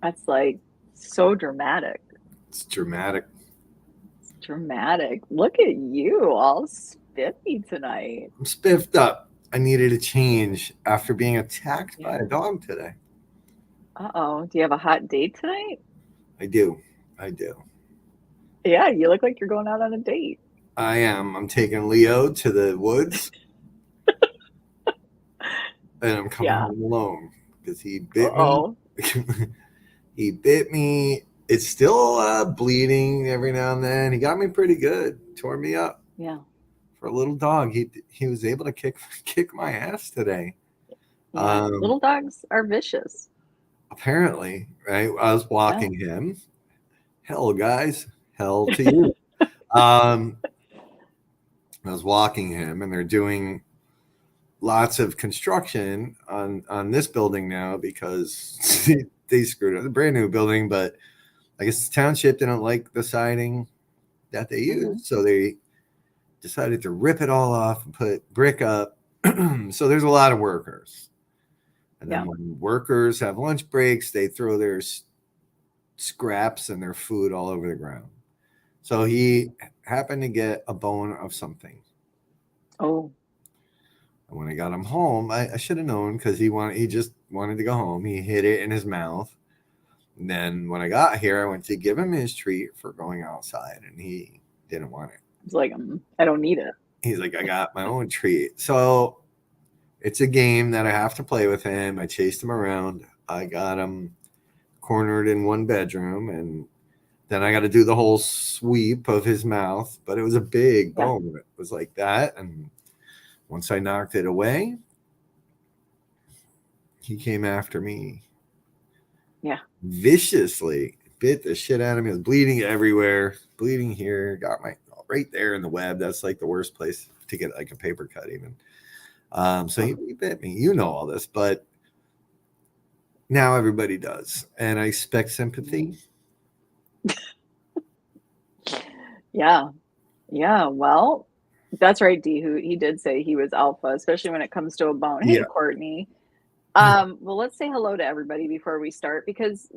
That's like so dramatic. It's dramatic. It's dramatic. Look at you, all spiffy tonight. I'm spiffed up. I needed a change after being attacked by a Yeah. dog today. Uh-oh. Do you have a hot date tonight? I do. I do. Yeah, you look like you're going out on a date. I am. I'm taking Leo to the woods and I'm coming Yeah. home alone because he bit me. Uh-oh. He bit me. It's still bleeding every now and then. He got me pretty good. Tore me up Yeah. for a little dog. He was able to kick my ass today. Yeah. Um, Little dogs are vicious. apparently, right? I was Yeah. walking him. Hell, guys, hell to you. Um, I was walking him, and they're doing lots of construction on this building now because they screwed up the brand new building, but I guess the township didn't like the siding that they Hmm. used, so they decided to rip it all off and put brick up. So there's a lot of workers. And then Yeah. when workers have lunch breaks, they throw their scraps and their food all over the ground. So he happened to get a bone of something. Oh, And when I got him home, I should have known because he just wanted to go home. He hid it in his mouth. And then when I got here, I went to give him his treat for going outside, and he didn't want it. it's like I don't need it. He's like, I got my own treat. So it's a game that I have to play with him. I chased him around. I got him cornered in one bedroom, and then I got to do the whole sweep of his mouth. But it was a big Yeah. bone. It was like that. And once I knocked it away, he came after me Yeah. viciously, bit the shit out of me. I was bleeding everywhere, bleeding here, got my right there in the web. That's like the worst place to get like a paper cut, even. So he bit me. You know all this, but now everybody does, and I expect sympathy. Yeah. Yeah. Well, that's right, D. Who he did say he was alpha, especially when it comes to a bone. Hey, Yeah, Courtney. Well, let's say hello to everybody before we start because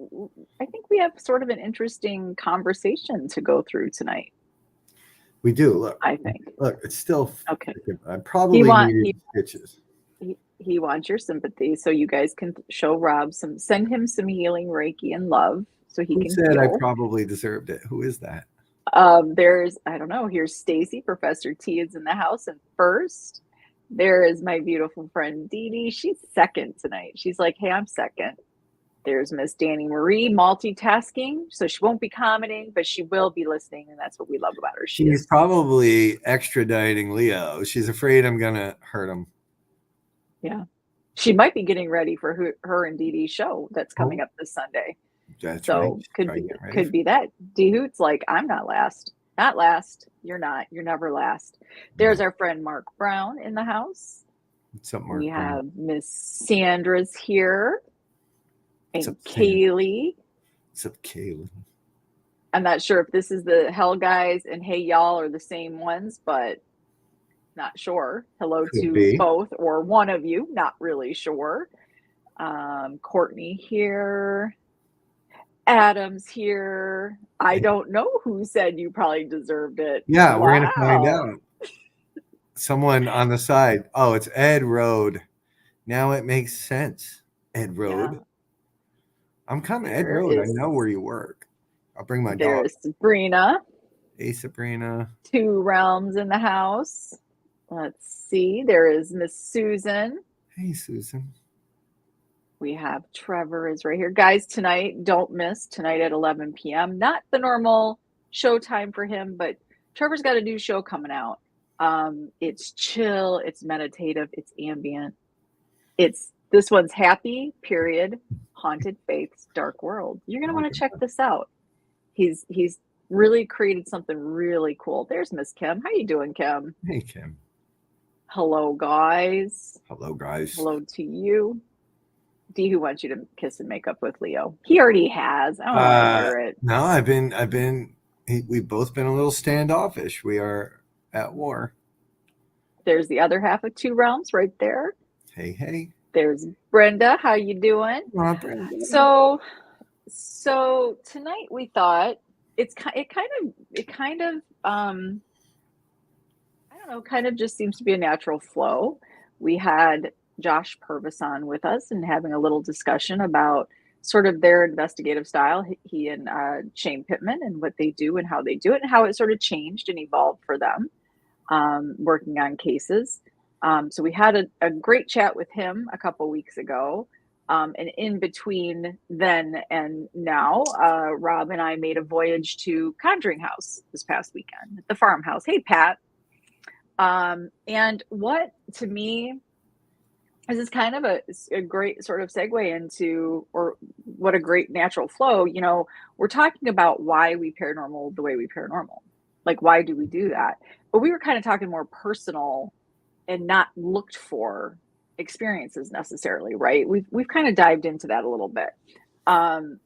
I think we have sort of an interesting conversation to go through tonight. we do. Look, I think. look, it's still. Okay. I He probably want needed stitches. he wants your sympathy, so you guys can show Rob send him some healing Reiki and love so he Who can said I heal. probably deserved it? Who is that? There's I don't know. Here's Stacy. Professor T is in the house, and first there is my beautiful friend Dee Dee. She's second tonight. She's like, hey, I'm second. There's Miss Danny Marie multitasking, so she won't be commenting, but she will be listening, and that's what we love about her. She She's is, probably extraditing Leo. She's afraid I'm gonna hurt him. yeah. She might be getting ready for her and Dee Dee's show that's coming Oh, up this Sunday. that's right. So She's could probably be getting ready could for be that. D Hoot's like, I'm not last. Not last. You're not. You're never last. There's our friend Mark Brown in the house. What's up, We Mark Brown? have Miss Sandra's here What's and up, Sam? Kaylee. What's up, Kaylee? I'm not sure if this is the Hell Guys and Hey Y'all are the same ones, but not sure. Hello Could to be. both or one of you. Not really sure. Courtney here. Adam's here. I don't know who said you probably deserved it. Yeah, we're gonna find Wow. out. Someone on the side. Oh, it's Ed Road. Now it makes sense. Ed Yeah. Road. I'm coming. Ed There Road. I is know where you work. I'll bring my there dog. is Sabrina. Hey, Sabrina. Two realms in the house. Let's see. There is Miss Susan. Hey, Susan. We have Trevor is right here. Guys, tonight, don't miss tonight at 11 p.m. Not the normal show time for him, but Trevor's got a new show coming out. It's chill, it's meditative, it's ambient. This one's happy, period, haunted faiths, dark world. You're gonna want to check this out. He's really created something really cool. There's Miss Kim. How you doing, Kim? Hey, Kim. Hello, guys. Hello, guys. Hello to you. D, who wants you to kiss and make up with Leo? He already has. I don't want to hear it. No, we've both been a little standoffish. We are at war. There's the other half of Two Realms right there. Hey, hey. There's Brenda. How you doing? Come on, Brenda. So So tonight we thought it kind of I don't know, kind of just seems to be a natural flow. We had Josh Purvis on with us and having a little discussion about sort of their investigative style. He and Shane Pittman and what they do and how they do it and how it sort of changed and evolved for them working on cases. So we had a great chat with him a couple weeks ago. And in between then and now, Rob and I made a voyage to Conjuring House this past weekend, the Farmhouse. Hey, Pat. And what to me this is kind of a great sort of segue into, or what a great natural flow. You know, we're talking about why we paranormal the way we paranormal. Like, why do we do that? But we were kind of talking more personal and not looked for experiences necessarily, right? We've kind of dived into that a little bit. So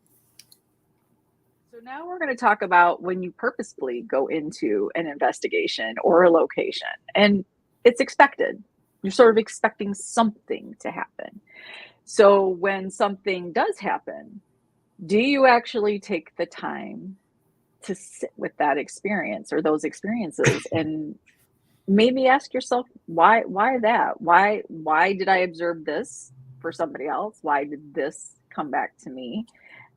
now we're going to talk about when you purposefully go into an investigation or a location, and it's expected. You're sort of expecting something to happen. So when something does happen, do you actually take the time to sit with that experience or those experiences and maybe ask yourself why that? Why did I observe this for somebody else? Why did this come back to me?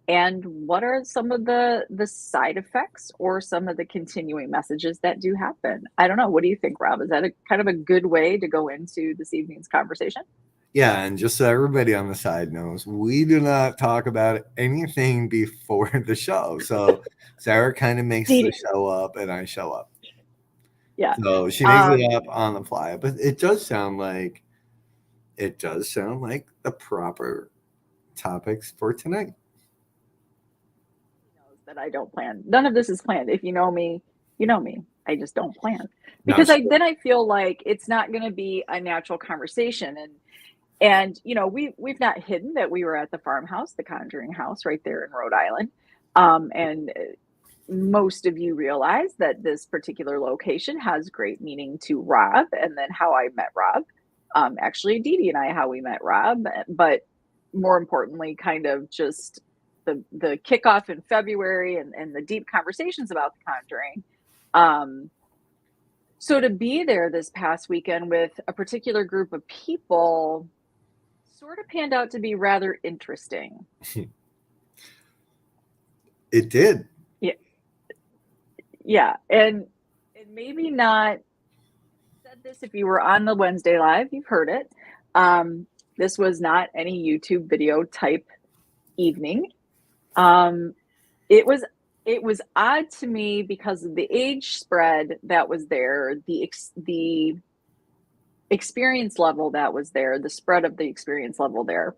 And what are some of the side effects or some of the continuing messages that do happen? I don't know. What do you think, Rob? Is that a kind of a good way to go into this evening's conversation? Yeah, and just so everybody on the side knows, we do not talk about anything before the show. So Sarah kind of makes the show up and I show up. Yeah. So she makes it up on the fly. But it does sound like the proper topics for tonight. That I don't plan. None of this is planned. If you know me, you know me. I just don't plan Not because sure. then I feel like it's not going to be a natural conversation. And you know, we've not hidden that we were at the Farmhouse, the Conjuring House, right there in Rhode Island. And most of you realize that this particular location has great meaning to Rob, and then how I met Rob. Actually, Dee Dee and I, how we met Rob, but more importantly, kind of just the kickoff in February and the deep conversations about The Conjuring. So to be there this past weekend with a particular group of people sort of panned out to be rather interesting. It did. Yeah. And maybe not said this if you were on the Wednesday live, you've heard it. This was not any YouTube video type evening. It was odd to me because of the age spread that was there, the experience level that was there, the spread of the experience level there,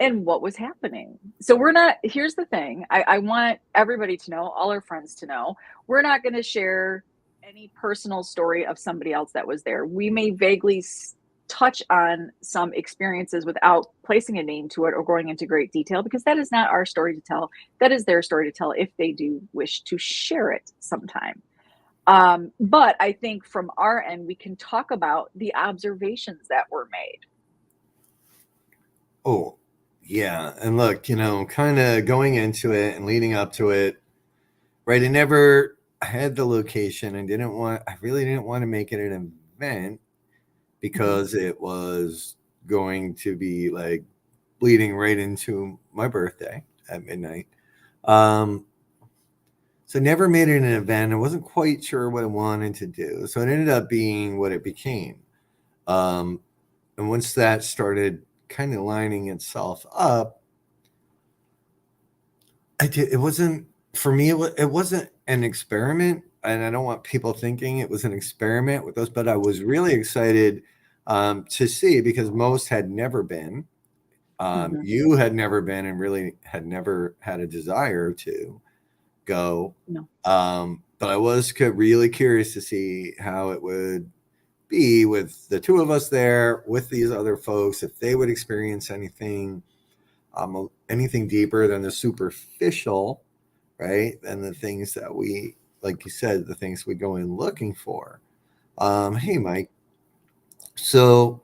and what was happening. So here's the thing. I want everybody to know, all our friends to know, we're not going to share any personal story of somebody else that was there. We may vaguely touch on some experiences without placing a name to it or going into great detail, because that is not our story to tell. That is their story to tell if they do wish to share it sometime. But I think from our end, we can talk about the observations that were made. Oh, yeah. And look, kind of going into it and leading up to it, right? I had the location and I really didn't want to make it an event because it was going to be like bleeding right into my birthday at midnight. So never made it an event. I wasn't quite sure what I wanted to do. So it ended up being what it became. And once that started kind of lining itself up, it wasn't, for me, it wasn't an experiment. And I don't want people thinking it was an experiment with us, but I was really excited to see, because most had never been. You had never been and really had never had a desire to go. No. But I was really curious to see how it would be with the two of us there, with these other folks, if they would experience anything deeper than the superficial, right? And the things that we, like you said, the things we go in looking for. Hey, Mike. So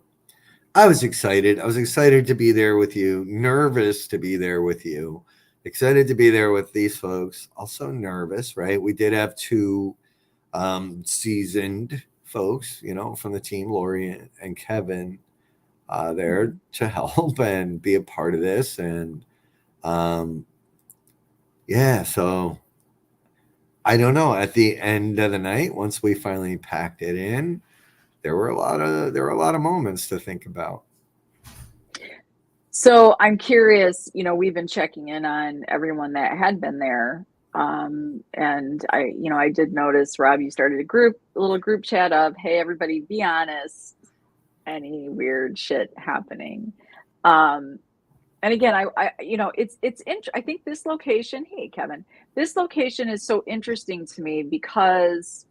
I was excited. I was excited to be there with you, nervous to be there with you, excited to be there with these folks, also nervous, right? We did have two seasoned folks, from the team, Lori and Kevin, there Mhm. to help and be a part of this. And um, yeah, so I don't know. At the end of the night, once we finally packed it in, there were a lot of moments to think about. So I'm curious, we've been checking in on everyone that had been there. And I did notice, Rob, you started a little group chat of, hey, everybody, be honest, any weird shit happening. Um, and again, I think this location, hey, Kevin, this location is so interesting to me because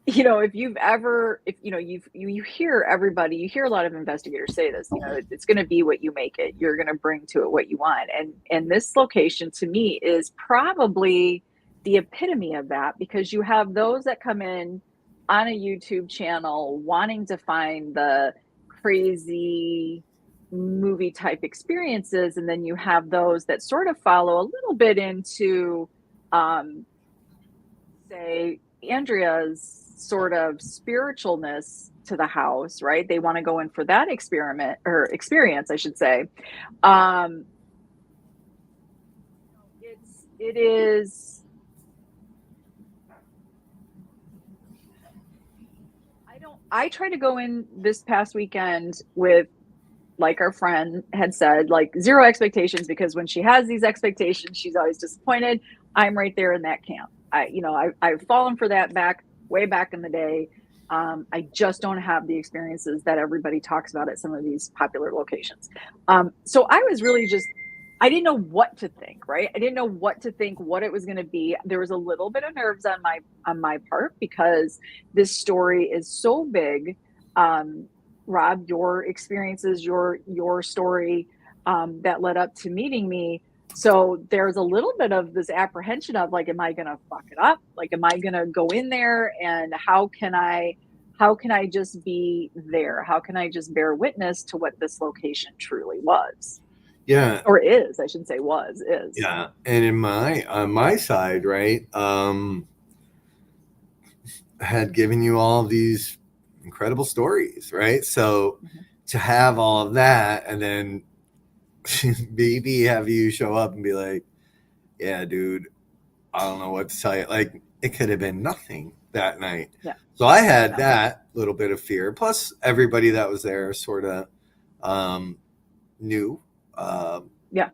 if you've ever, if you hear everybody, you hear a lot of investigators say this, it's going to be what you make it. You're going to bring to it what you want. And this location to me is probably the epitome of that, because you have those that come in on a YouTube channel wanting to find the crazy movie type experiences, and then you have those that sort of follow a little bit into um say Andrea's sort of spiritualness to the house, right? They want to go in for that experiment or experience, I should say. Um, it is. I try to go in this past weekend with, like our friend had said, like zero expectations, because when she has these expectations, she's always disappointed. I'm right there in that camp. I've fallen for that way back in the day. I just don't have the experiences that everybody talks about at some of these popular locations. So I was really I didn't know what to think, right? I didn't know what to think, what it was going to be. There was a little bit of nerves on my part, because this story is so big. Rob, your experiences, your story, that led up to meeting me. So there's a little bit of this apprehension of, like, am I going to fuck it up? Like, am I going to go in there, and how can I just be there? How can I just bear witness to what this location truly was, Yeah, or is? I should say is. yeah. And on my side, right, I had given you all of these incredible stories, right? So Mhm. to have all of that, and then maybe have you show up and be like, yeah, dude, I don't know what to tell you. Like, it could have been nothing that night. Yeah. So I had No. that little bit of fear. Plus, everybody that was there sort of um, knew uh, Yeah.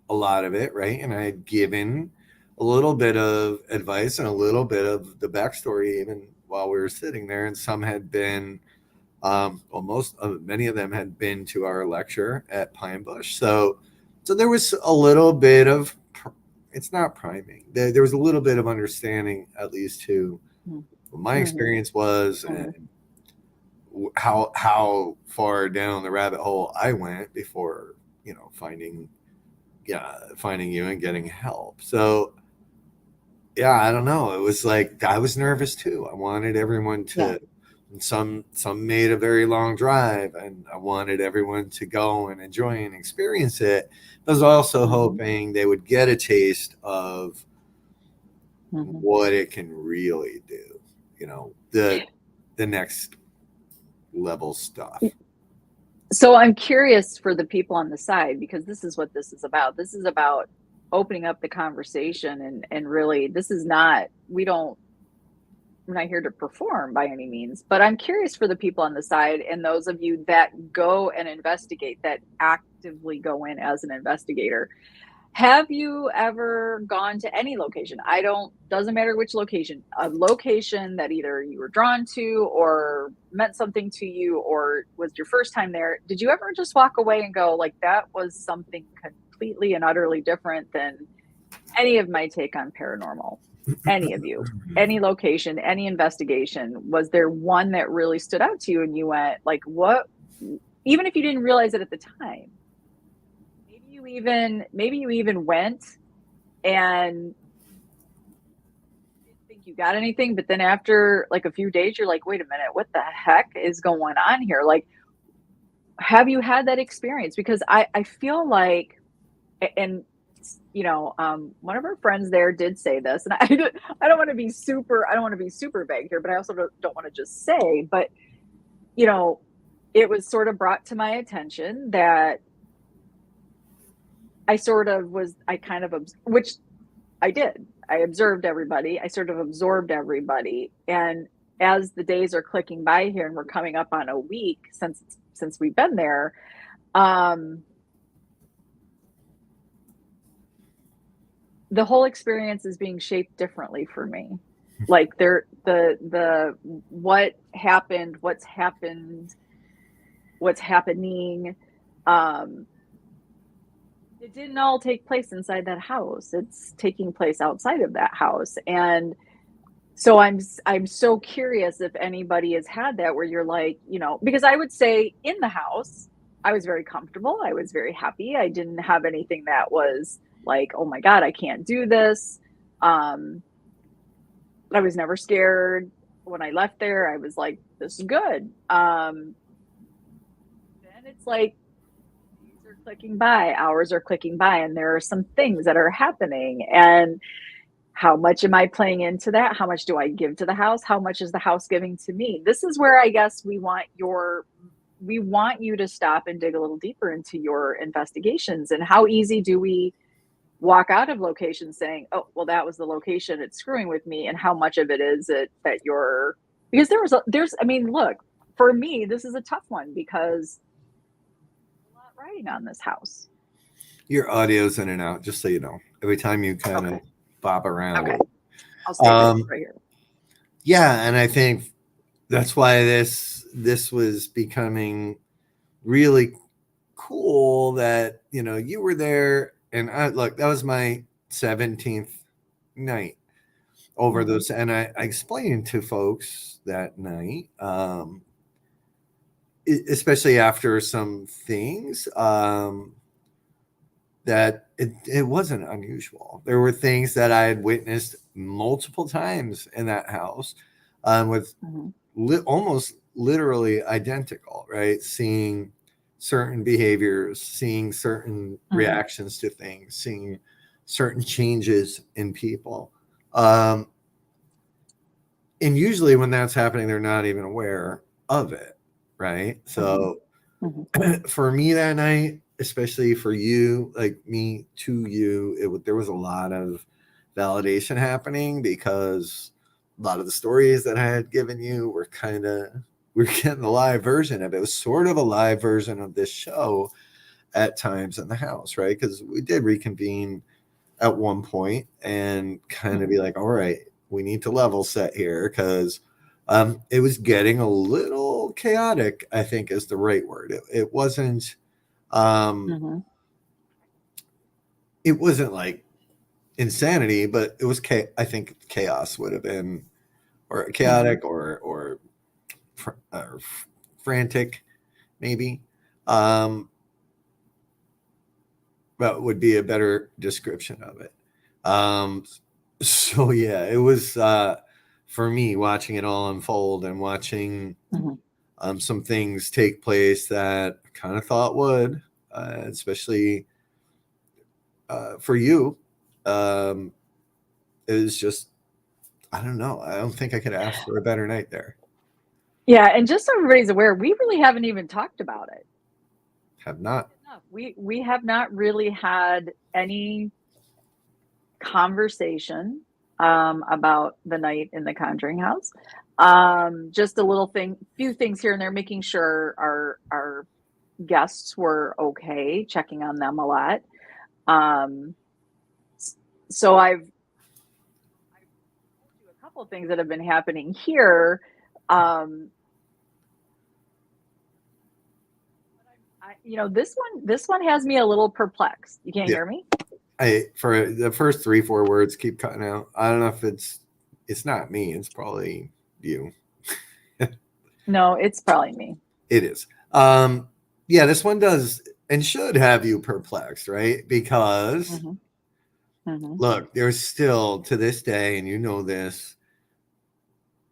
a lot of it, right? And I had given a little bit of advice and a little bit of the backstory even while we were sitting there. And some had been, many of them had been to our lecture at Pine Bush. So there was a little bit of, it's not priming. There was a little bit of understanding, at least, to what my Mm-hmm. experience was, Mm-hmm. and how far down the rabbit hole I went before, finding, yeah, finding you and getting help. So yeah, I don't know. It was like I was nervous too. I wanted everyone Yeah. to. And some made a very long drive, and I wanted everyone to go and enjoy and experience it. I was also Mm-hmm. hoping they would get a taste of Mm-hmm. what it can really do. The next level stuff. So I'm curious for the people on the side, because this is what this is about. This is about opening up the conversation, and really, this is not, we're not here to perform by any means, but I'm curious for the people on the side, and those of you that go and investigate, that actively go in as an investigator. Have you ever gone to any location? Doesn't matter which location, a location that either you were drawn to or meant something to you or was your first time there. Did you ever just walk away and go, like, that was something completely and utterly different than any of my take on paranormal? Any of you, any location, any investigation, was there one that really stood out to you and you went, like, what? Even if you didn't realize it at the time, maybe you even went and didn't think you got anything, but then after like a few days, you're like, wait a minute, what the heck is going on here? Like, have you had that experience? Because I feel like, and one of our friends there did say this, and I don't want to be super vague here, but I also don't want to just say, but you know, it was sort of brought to my attention that I kind of, which I did. I observed everybody. I sort of absorbed everybody. And as the days are clicking by here and we're coming up on a week since we've been there, the whole experience is being shaped differently for me. Like the what happened, what's happening, it didn't all take place inside that house. It's taking place outside of that house. And so I'm so curious if anybody has had that where you're like, because I would say in the house, I was very comfortable. I was very happy. I didn't have anything that was like, oh my God, I can't do this. I was never scared. When I left there, I was like, this is good. Then it's like, days are clicking by, hours are clicking by, and there are some things that are happening. And how much am I playing into that? How much do I give to the house? How much is the house giving to me? This is where I guess we want you to stop and dig a little deeper into your investigations. And how easy do we walk out of locations saying, oh, well, that was the location, it's screwing with me? And how much of it is it that you're, because look, for me, this is a tough one because there's a lot riding on this house. Your audio's in and out, just so you know. Every time you kind of bob around. Okay. I'll stay right here. Yeah, and I think that's why this was becoming really cool that, you were there. And that was my 17th night over those. And I explained to folks that night, especially after some things, that it wasn't unusual. There were things that I had witnessed multiple times in that house, with almost literally identical, right? Seeing certain behaviors, seeing certain reactions to things, seeing certain changes in people. And usually when that's happening, they're not even aware of it, right? So for me that night, especially for you, like me to you, there was a lot of validation happening because a lot of the stories that I had given you we're getting the live version of it. It was sort of a live version of this show at times in the house, right? Because we did reconvene at one point and kind of be like, all right, we need to level set here because it was getting a little chaotic, I think is the right word. It wasn't it wasn't like insanity, but it was I think chaos would have been, or chaotic or frantic maybe, that would be a better description of it. So yeah, it was for me watching it all unfold and watching some things take place that I kind of thought would, especially for you. It was just, I don't know. I don't think I could ask for a better night there. Yeah, and just so everybody's aware, we really haven't even talked about it. Have not. We have not really had any conversation about the night in the Conjuring house. Just few things here and there, making sure our guests were okay, checking on them a lot. So I've told you a couple of things that have been happening here. This one has me a little perplexed. You can't hear me? For the first 3-4 words keep cutting out. I don't know if it's not me. It's probably you. No, it's probably me. It is. Yeah, this one does and should have you perplexed, right? Because look, there's still to this day, and you know this,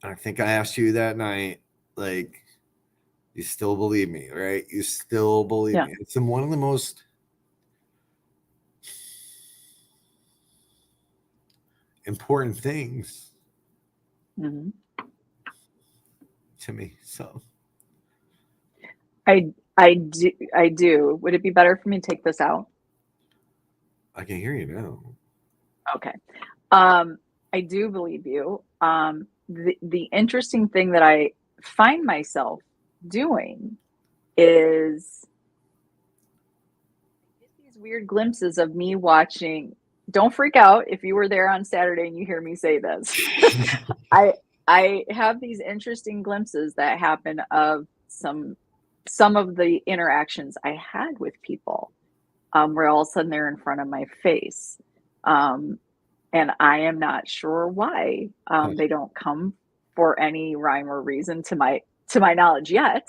I think I asked you that night, like, you still believe me, right? You still believe Yeah. me. It's one of the most important things Hmm. to me. So I do. Would it be better for me to take this out? I can hear you now. Okay. I do believe you. The interesting thing that I find myself doing is I get these weird glimpses of me watching. Don't freak out if you were there on Saturday and you hear me say this. I I have these interesting glimpses that happen of some of the interactions I had with people, where all of a sudden they're in front of my face. Um, and I am not sure why. Huh. They don't come for any rhyme or reason to my knowledge yet.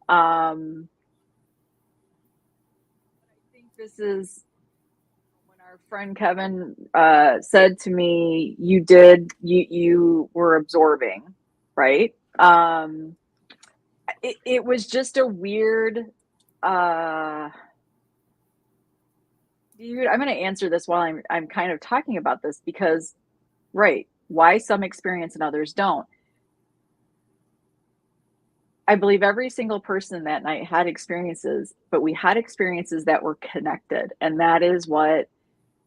I think this is when our friend Kevin said to me, you were absorbing, right?" It was just a weird. Uh, Dude, I'm going to answer this while I'm kind of talking about this because, right, why some experience and others don't. I believe every single person that night had experiences, but we had experiences that were connected. And that is what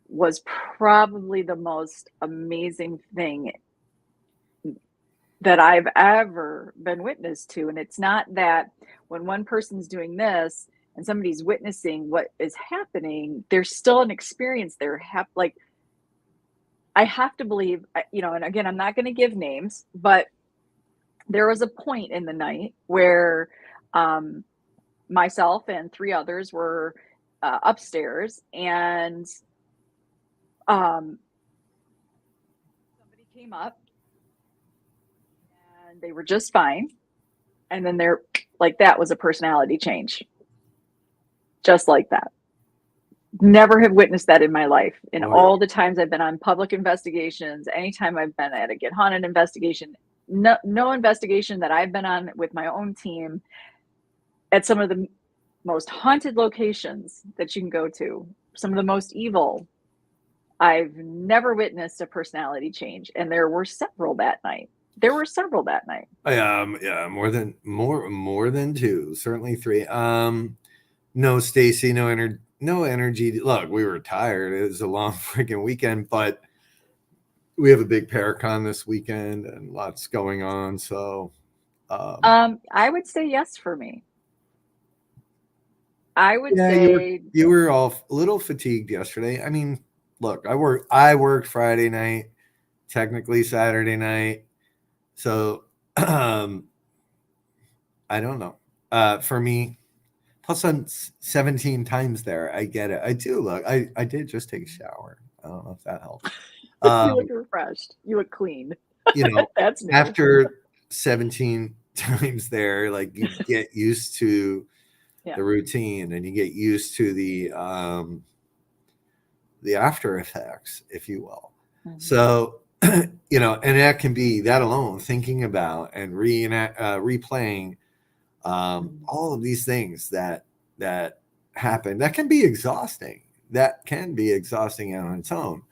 was probably the most amazing thing that I've ever been witness to. And it's not that when one person's doing this and somebody's witnessing what is happening, there's still an experience there. Like, I have to believe, and again, I'm not going to give names, but there was a point in the night where um, myself and three others were upstairs, and um, somebody came up and they were just fine. And then they're like, that was a personality change, just like that. Never have witnessed that in my life. In Oh yeah. all the times I've been on public investigations, anytime I've been at a get haunted investigation, no investigation that I've been on with my own team at some of the most haunted locations that you can go to, some of the most evil, I've never witnessed a personality change. And there were several that night. Yeah, more than two, certainly three. No, Stacy, no energy. Look, we were tired. It was a long freaking weekend, but we have a big Paracon this weekend and lots going on. So, I would say yes for me. I would yeah, say, you were all a little fatigued yesterday. I mean, look, I worked Friday night, technically Saturday night. So, I don't know. For me, plus I'm 17 times there. I get it. I do look. I did just take a shower. I don't know if that helps. you look Um, refreshed. You look clean. you know, That's new. after 17 times there, like you get used to Yeah. the routine and you get used to the after effects, if you will. Mhm. So, and that can be that alone, thinking about and replaying Mhm. all of these things that happen. That can be exhausting. That can be exhausting on its own.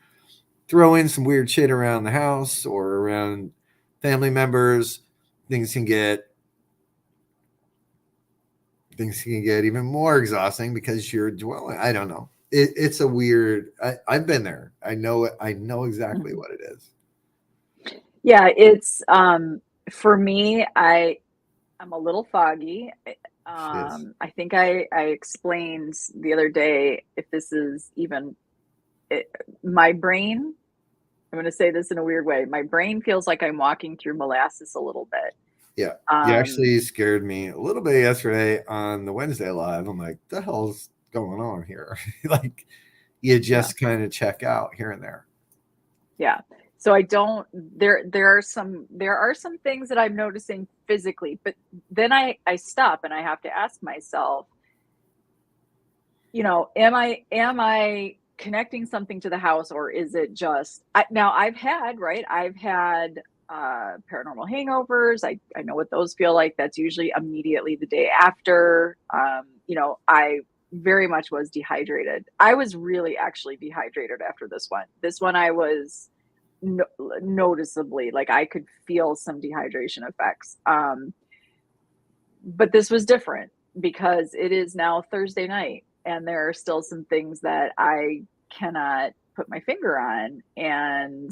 Throw in some weird shit around the house or around family members, things can get things can get even more exhausting because you're dwelling. I don't know. It's a weird. I've been there. I know it. I know exactly Mhm. what it is. Yeah, it's for me, I'm a little foggy. Yes. I think I explained the other day, if this is even it, my brain. I'm going to say this in a weird way. My brain feels like I'm walking through molasses a little bit. Yeah. You Um, actually scared me a little bit yesterday on the Wednesday live. I'm like, the hell's going on here? Like, you yeah, just kind of check out here and there. yeah. So I don't. There are some things that I'm noticing physically, but then I stop and I have to ask myself, am I connecting something to the house, or is it just now I've had, right? I've had paranormal hangovers. I know what those feel like. That's usually immediately the day after. I very much was dehydrated. I was really actually dehydrated after this one. This one I was noticeably, like, I could feel some dehydration effects. But this was different because it is now Thursday night and there are still some things that I cannot put my finger on. And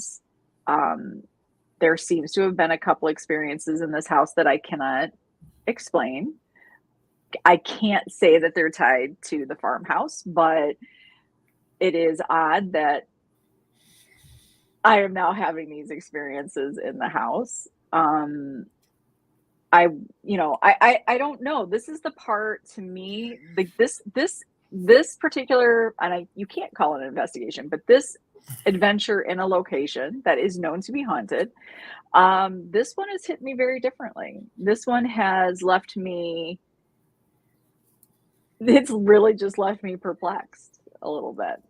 there seems to have been a couple experiences in this house that I cannot explain. I can't say that they're tied to the farmhouse, but it is odd that I am now having these experiences in the house. I don't know. This is the part to me, like this particular, and you can't call it an investigation, but this adventure in a location that is known to be haunted. This one has hit me very differently. This one has left me, it's really just left me perplexed a little bit.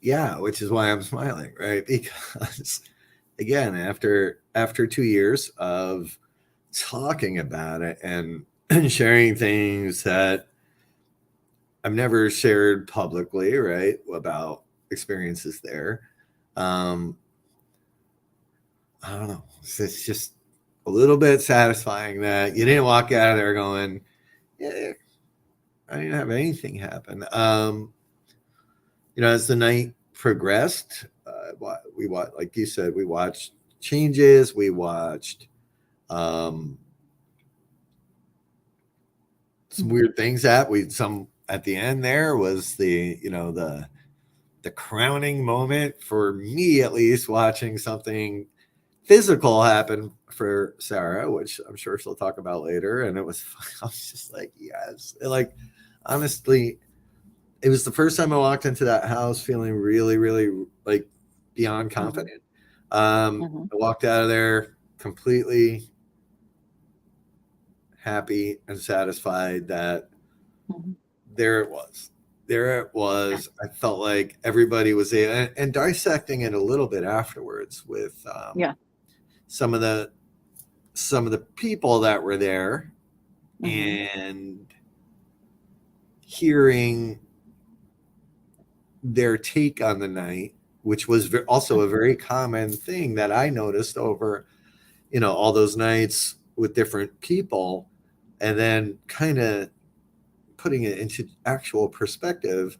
Yeah, which is why I'm smiling, right? Because again, after 2 years of talking about it and sharing things that I've never shared publicly, right, about experiences there. I don't know. It's just a little bit satisfying that you didn't walk out of there going, yeah, I didn't have anything happen. As the night progressed, we watched, like you said, we watched changes. We watched some weird things at the end. There was the crowning moment for me, at least, watching something physical happen for Sarah, which I'm sure she'll talk about later. And I was just like, yes, like, honestly, it was the first time I walked into that house feeling really, really, like, beyond confident. I walked out of there completely happy and satisfied that there it was. I felt like everybody was there, and dissecting it a little bit afterwards with some of the people that were there, and hearing their take on the night, which was also a very common thing that I noticed over, all those nights with different people, and then kind of putting it into actual perspective.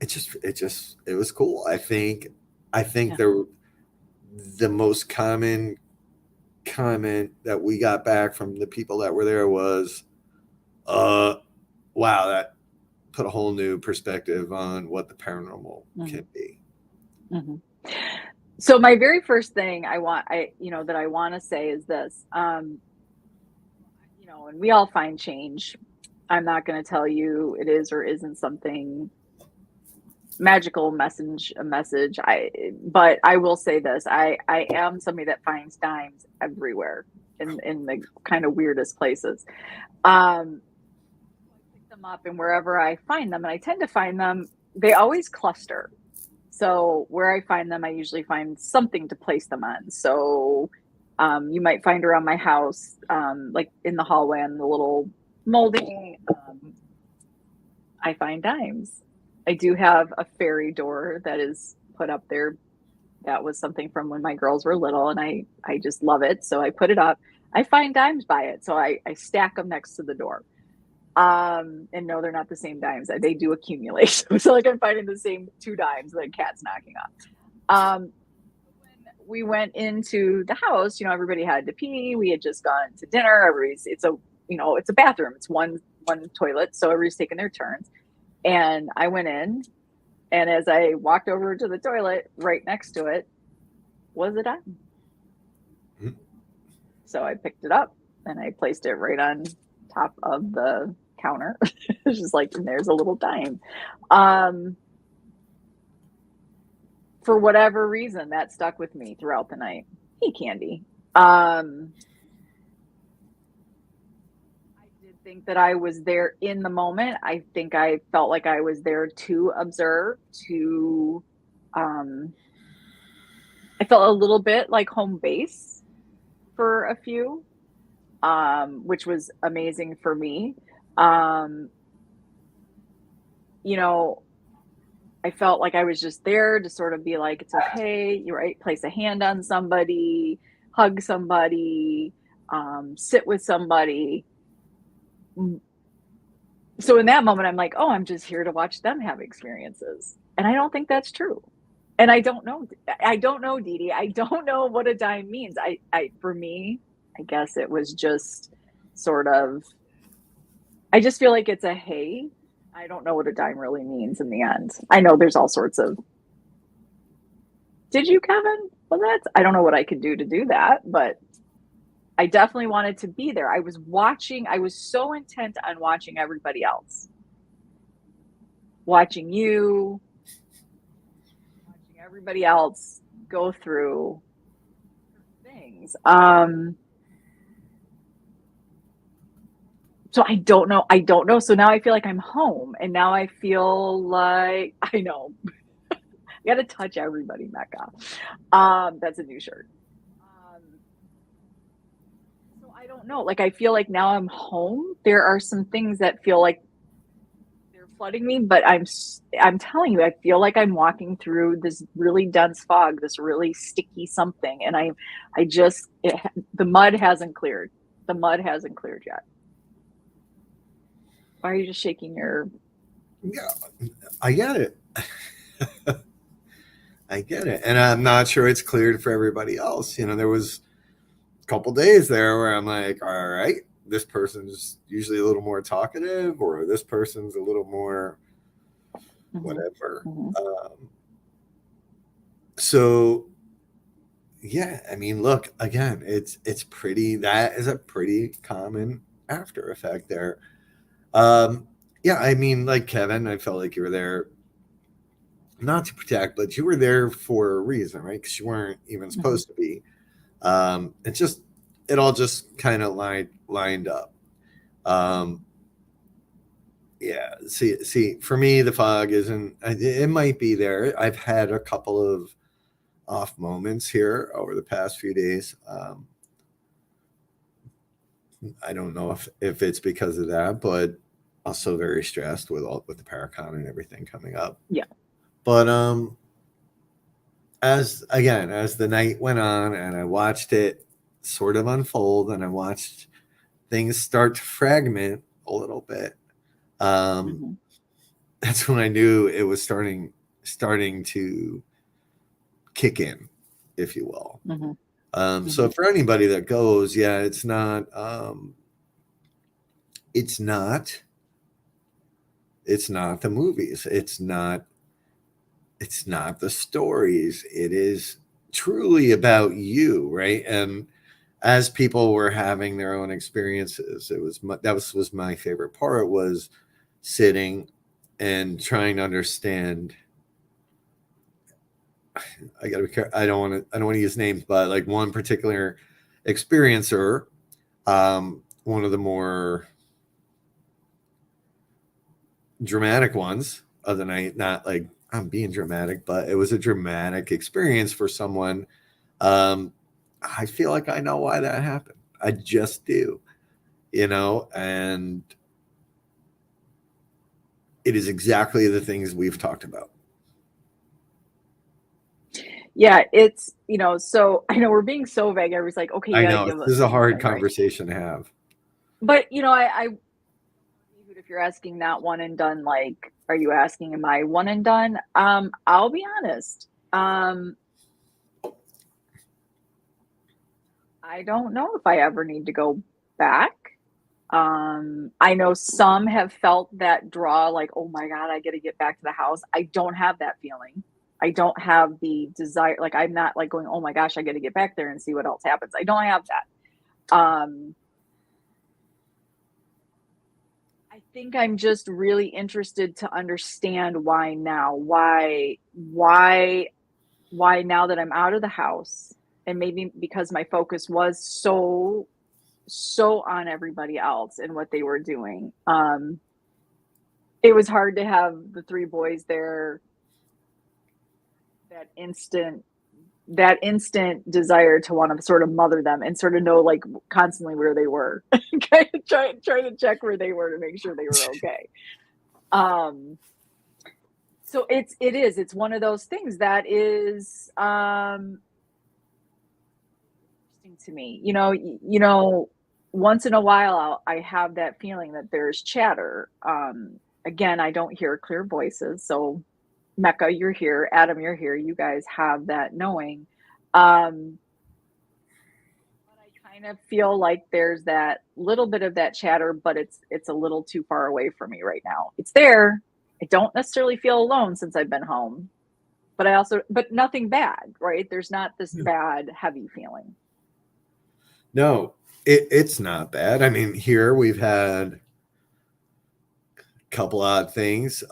It was cool. I think the most common comment that we got back from the people that were there was, wow, that put a whole new perspective on what the paranormal can be. So my very first thing I want to say is this, and we all find change. I'm not going to tell you it is or isn't something magical message. But I will say this, I am somebody that finds dimes everywhere in the kind of weirdest places. I pick them up, and wherever I find them, and I tend to find them, they always cluster. So where I find them, I usually find something to place them on. So you might find around my house, like in the hallway on the little molding, I find dimes. I do have a fairy door that is put up there. That was something from when my girls were little, and I just love it. So I put it up. I find dimes by it. So I stack them next to the door. And no, they're not the same dimes. They do accumulate. So like I'm finding the same 2 dimes that cat's knocking off. When we went into the house, everybody had to pee. We had just gone to dinner. It's a bathroom. It's one toilet. So everybody's taking their turns. And I went in, and as I walked over to the toilet, right next to it was a dime. So I picked it up and I placed it right on top of the counter. It's just like, and there's a little dime. For whatever reason, that stuck with me throughout the night. Hey, Candy. I did think that I was there in the moment. I think I felt like I was there to observe, and I felt a little bit like home base for a few, which was amazing for me. Um, you know, I felt like I was just there to sort of be like, it's okay, you're right, place a hand on somebody, hug somebody, sit with somebody. So in that moment, I'm like, oh, I'm just here to watch them have experiences. And I don't think that's true. And I don't know, Dee Dee. I don't know what a dime means. For me, I guess it was just sort of, I just feel like it's a hey. I don't know what a dime really means in the end. I know there's all sorts of, did you, Kevin? Well, I don't know what I could do to do that, but I definitely wanted to be there. I was so intent on watching everybody else, watching you, watching everybody else go through things. So I don't know. I don't know. So now I feel like I'm home, and now I feel like I know. You got to touch everybody, Mecca. That's a new shirt. So I don't know. Like I feel like now I'm home. There are some things that feel like they're flooding me, but I'm telling you, I feel like I'm walking through this really dense fog, this really sticky something, and the mud hasn't cleared. The mud hasn't cleared yet. Why are you just shaking your? Yeah, I get it. I get it. And I'm not sure it's cleared for everybody else. There was a couple days there where I'm like, all right, this person's usually a little more talkative, or this person's a little more whatever. Mhm. So yeah, I mean, look, again, it's pretty, that is a pretty common after effect there. Yeah, I mean, like Kevin, I felt like you were there not to protect, but you were there for a reason, right? Because you weren't even Mhm. supposed to be. It all just kind of lined up. Um, yeah. See, for me, the fog isn't. It might be there. I've had a couple of off moments here over the past few days. I don't know if it's because of that, but also very stressed with the Paracon and everything coming up. Yeah. But as the night went on and I watched it sort of unfold and I watched things start to fragment a little bit, Mhm. that's when I knew it was starting to kick in, if you will. Mhm. So Mhm. for anybody that goes, yeah, it's not the movies. It's not the stories. It is truly about you, right? And as people were having their own experiences, was my favorite part, was sitting and trying to understand. I gotta be careful. I don't want to use names, but like one particular experiencer, one of the more dramatic ones of the night. Not like I'm being dramatic, but it was a dramatic experience for someone. I feel like I know why that happened. I just do, and it is exactly the things we've talked about. Yeah, it's, so I know we're being so vague. I was like, okay, you I got to know give this us is a hard something, right? conversation to have. But, if you're asking that one and done, like, are you asking, am I one and done? I'll be honest. I don't know if I ever need to go back. I know some have felt that draw, like, oh my God, I got to get back to the house. I don't have that feeling. I don't have the desire. Like, I'm not like going, oh my gosh, I got to get back there and see what else happens. I don't have that. I think I'm just really interested to understand why now. Why now that I'm out of the house, and maybe because my focus was so on everybody else and what they were doing. It was hard to have the three boys there that instant, that instant desire to want to sort of mother them and sort of know like constantly where they were. Kind of try to check where they were to make sure they were okay. So it's one of those things that is interesting to me. Once in a while I have that feeling that there's chatter. Again, I don't hear clear voices. So Mecca, you're here. Adam, you're here. You guys have that knowing. But I kind of feel like there's that little bit of that chatter, but it's a little too far away for me right now. It's there. I don't necessarily feel alone since I've been home, but nothing bad, right? There's not this bad, heavy feeling. No, it's not bad. I mean, here we've had a couple odd things.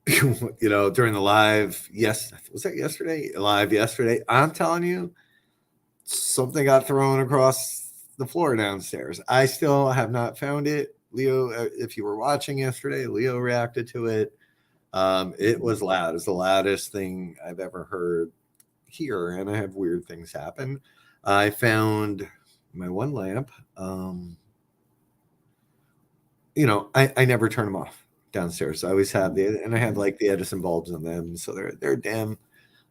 During the live, was that yesterday? Live yesterday. I'm telling you, something got thrown across the floor downstairs. I still have not found it. Leo, if you were watching yesterday, Leo reacted to it. It was loud. It's the loudest thing I've ever heard here, and I have weird things happen. I found my one lamp. I never turn them off downstairs. I always have and I have like the Edison bulbs in them, so they're dim.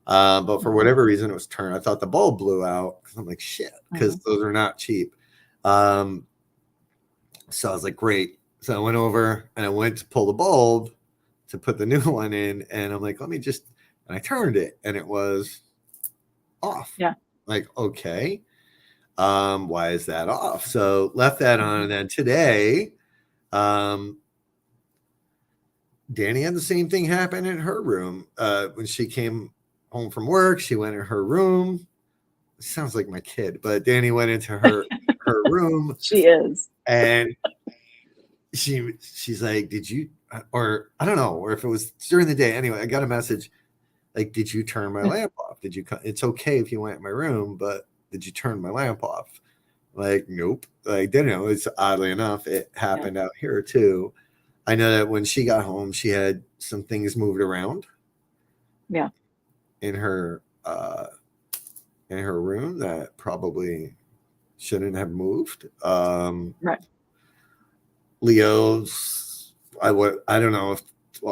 But for whatever reason, it was turned. I thought the bulb blew out because I'm like, shit, because those are not cheap. So I was like, great. So I went over and I went to pull the bulb to put the new one in, and I'm like, and I turned it, and it was off. Yeah. Like, okay, why is that off? So left that on, and then today, Danny had the same thing happen in her room. When she came home from work, she went in her room. It sounds like my kid, but Danny went into her room. She is. And she's like, did you, or I don't know, or if it was during the day. Anyway, I got a message like, did you turn my lamp off? It's okay if you went in my room, but did you turn my lamp off? Like, nope. I didn't know. It's oddly enough, it happened out here too. I know that when she got home, she had some things moved around. Yeah. In her room that probably shouldn't have moved. Right. Leo's, I don't know if,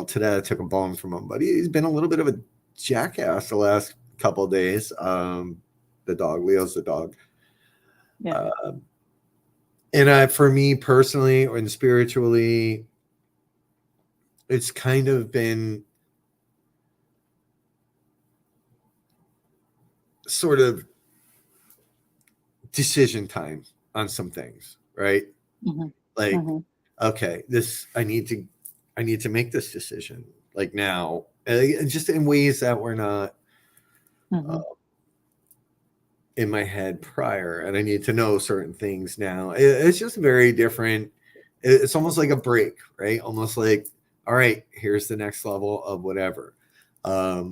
today I took a bone from him, but he's been a little bit of a jackass the last couple of days. Leo's the dog. Yeah. And for me personally and spiritually, it's kind of been sort of decision time on some things, right? Like, okay, I need to make this decision like now, just in ways that were not in my head prior, and I need to know certain things now. It's just very different. It's almost like a break, right? Almost like, all right, here's the next level of whatever. For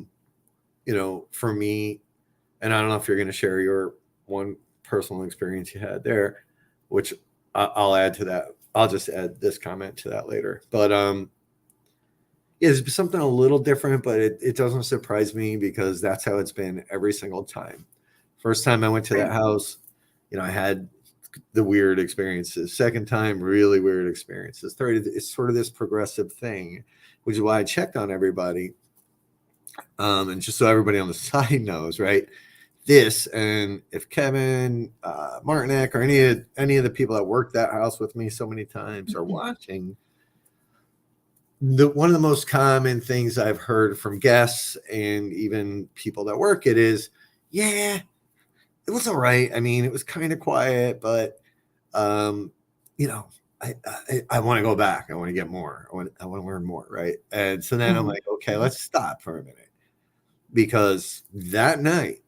me, and I don't know if you're going to share your one personal experience you had there, which I'll add to that. I'll just add this comment to that later. But it's something a little different, but it doesn't surprise me because that's how it's been every single time. First time I went to that house, I had the weird experiences. Second time, really weird experiences. Third, it's sort of this progressive thing, which is why I checked on everybody. And just so everybody on the side knows, right? This, and if Kevin, Martinek, or any of the people that worked that house with me so many times are watching, one of the most common things I've heard from guests and even people that work it is, yeah, it was all right. I mean, it was kind of quiet, but I want to go back. I want to get more. I want to learn more, right? And so then I'm like, okay, let's stop for a minute, because that night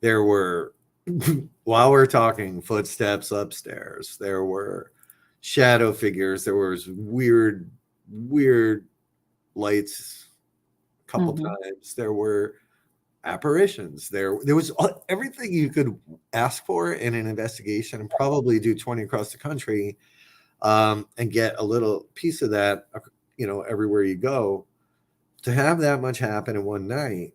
there were, while we're talking, footsteps upstairs. There were shadow figures. There was weird lights a couple times. There were apparitions. There was everything you could ask for in an investigation, and probably do 20 across the country, and get a little piece of that, everywhere you go. to have that much happen in one night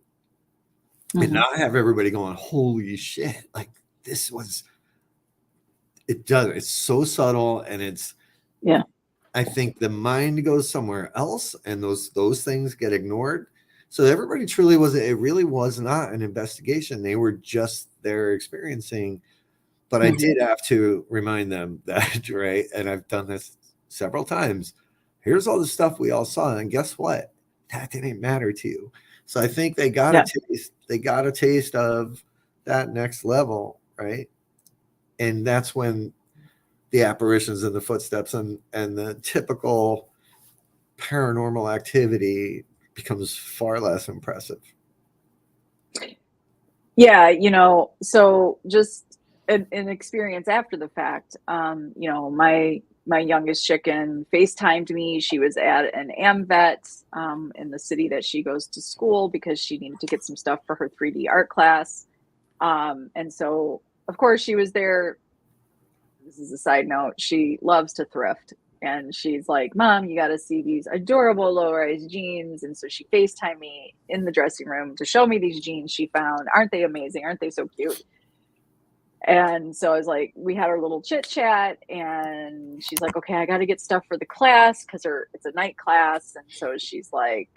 and Mm-hmm. not have everybody going, holy shit, like this was, it does, it's so subtle, and it's, Yeah. I think the mind goes somewhere else and those things get ignored. So everybody truly was, it really was not an investigation. They were just there experiencing. But I Mm-hmm. did have to remind them that, right? And I've done this several times. Here's all the stuff we all saw, and guess what? That didn't matter to you. So I think they got Yeah. a taste of that next level, right? And that's when the apparitions and the footsteps and the typical paranormal activity becomes far less impressive. Yeah, so just an experience after the fact. My youngest chicken FaceTimed me. She was at an AmVet in the city that she goes to school because she needed to get some stuff for her 3D art class. And so, of course, she was there. This is a side note. She loves to thrift. And she's like, Mom, you got to see these adorable low-rise jeans. And so she FaceTimed me in the dressing room to show me these jeans she found. Aren't they amazing? Aren't they so cute? And so I was like, we had our little chit chat, and she's like, okay, I got to get stuff for the class because it's a night class. And so she's like,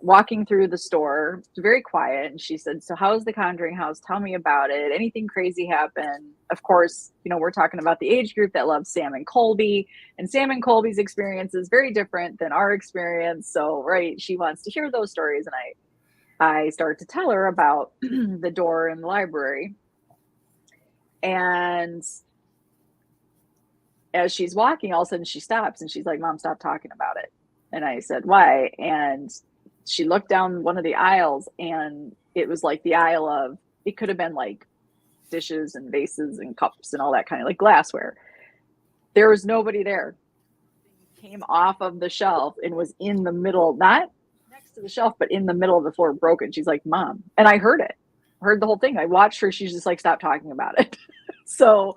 walking through the store, very quiet. And she said, so how's the Conjuring house? Tell me about it. Anything crazy happen? Of course, we're talking about the age group that loves Sam and Colby, and Sam and Colby's experience is very different than our experience. So, right, she wants to hear those stories. And I start to tell her about the door in the library. And as she's walking, all of a sudden she stops and she's like, Mom, stop talking about it. And I said, why? And she looked down one of the aisles, and it was like the aisle of, it could have been like dishes and vases and cups and all that kind of like glassware. There was nobody there. It came off of the shelf and was in the middle, not next to the shelf, but in the middle of the floor, broken. She's like, Mom. And I heard it, heard the whole thing. I watched her. She's just like, stop talking about it. So,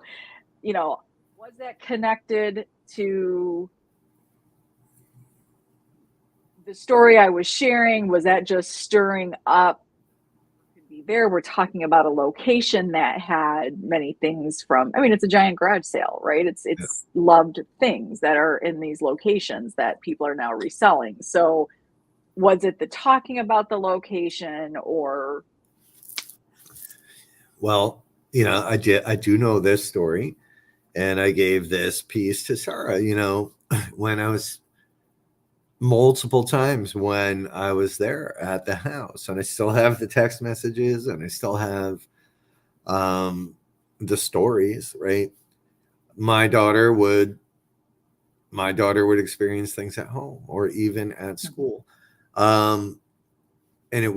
was that connected to the story I was sharing? Was that just stirring up? Could be there. We're talking about a location that had many things from, it's a giant garage sale, right? It's loved things that are in these locations that people are now reselling. So was it the talking about the location, or? Well, I do know this story, and I gave this piece to Sarah, when I was multiple times when I was there at the house, and I still have the text messages, and I still have the stories, right? My daughter would experience things at home or even at school. And it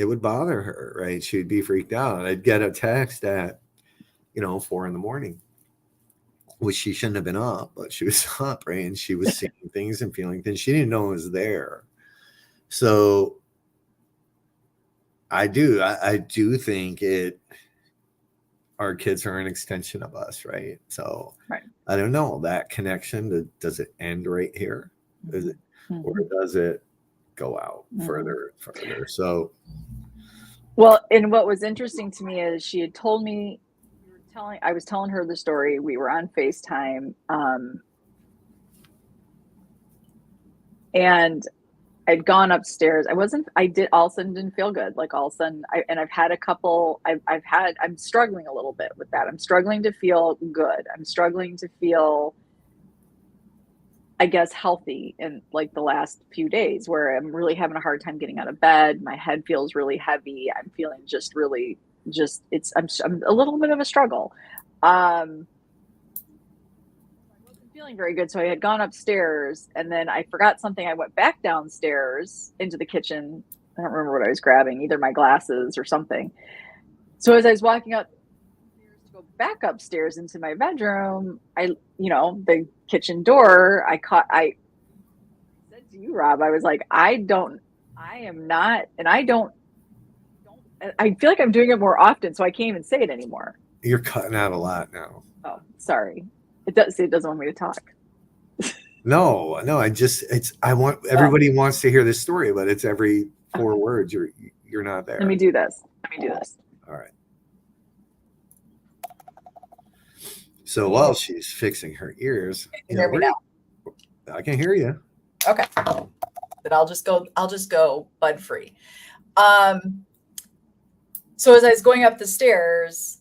would bother her, right? She'd be freaked out. I'd get a text at 4 a.m, which she shouldn't have been up, but she was up, right? And she was seeing things and feeling things. She didn't know it was there. So I do think our kids are an extension of us, right? So Right. I don't know, that connection, does it end right here? Is it, or does it go out further? So, well, and what was interesting to me is she had told me, I was telling her the story. We were on FaceTime, and I'd gone upstairs. All of a sudden didn't feel good. Like all of a sudden, I've had a couple, I'm struggling a little bit with that. I'm struggling to feel good. I'm struggling to feel, I guess, healthy in like the last few days, where I'm really having a hard time getting out of bed. My head feels really heavy. I'm feeling I'm a little bit of a struggle. I wasn't feeling very good. So I had gone upstairs, and then I forgot something. I went back downstairs into the kitchen. I don't remember what I was grabbing, either my glasses or something. So as I was walking up to go back upstairs into my bedroom, the kitchen door, I said to you, Rob, I was like, I feel like I'm doing it more often, so I can't even say it anymore. you're cutting out a lot now. Oh, sorry. It doesn't want me to talk. No, I want everybody wants to hear this story, but it's every four Okay. words. You're not there. Let me do this. Let me do this. All right. So Can while she's fixing her ears, you hear me now? I can hear you. Okay. Then I'll just go bud free. So as I was going up the stairs,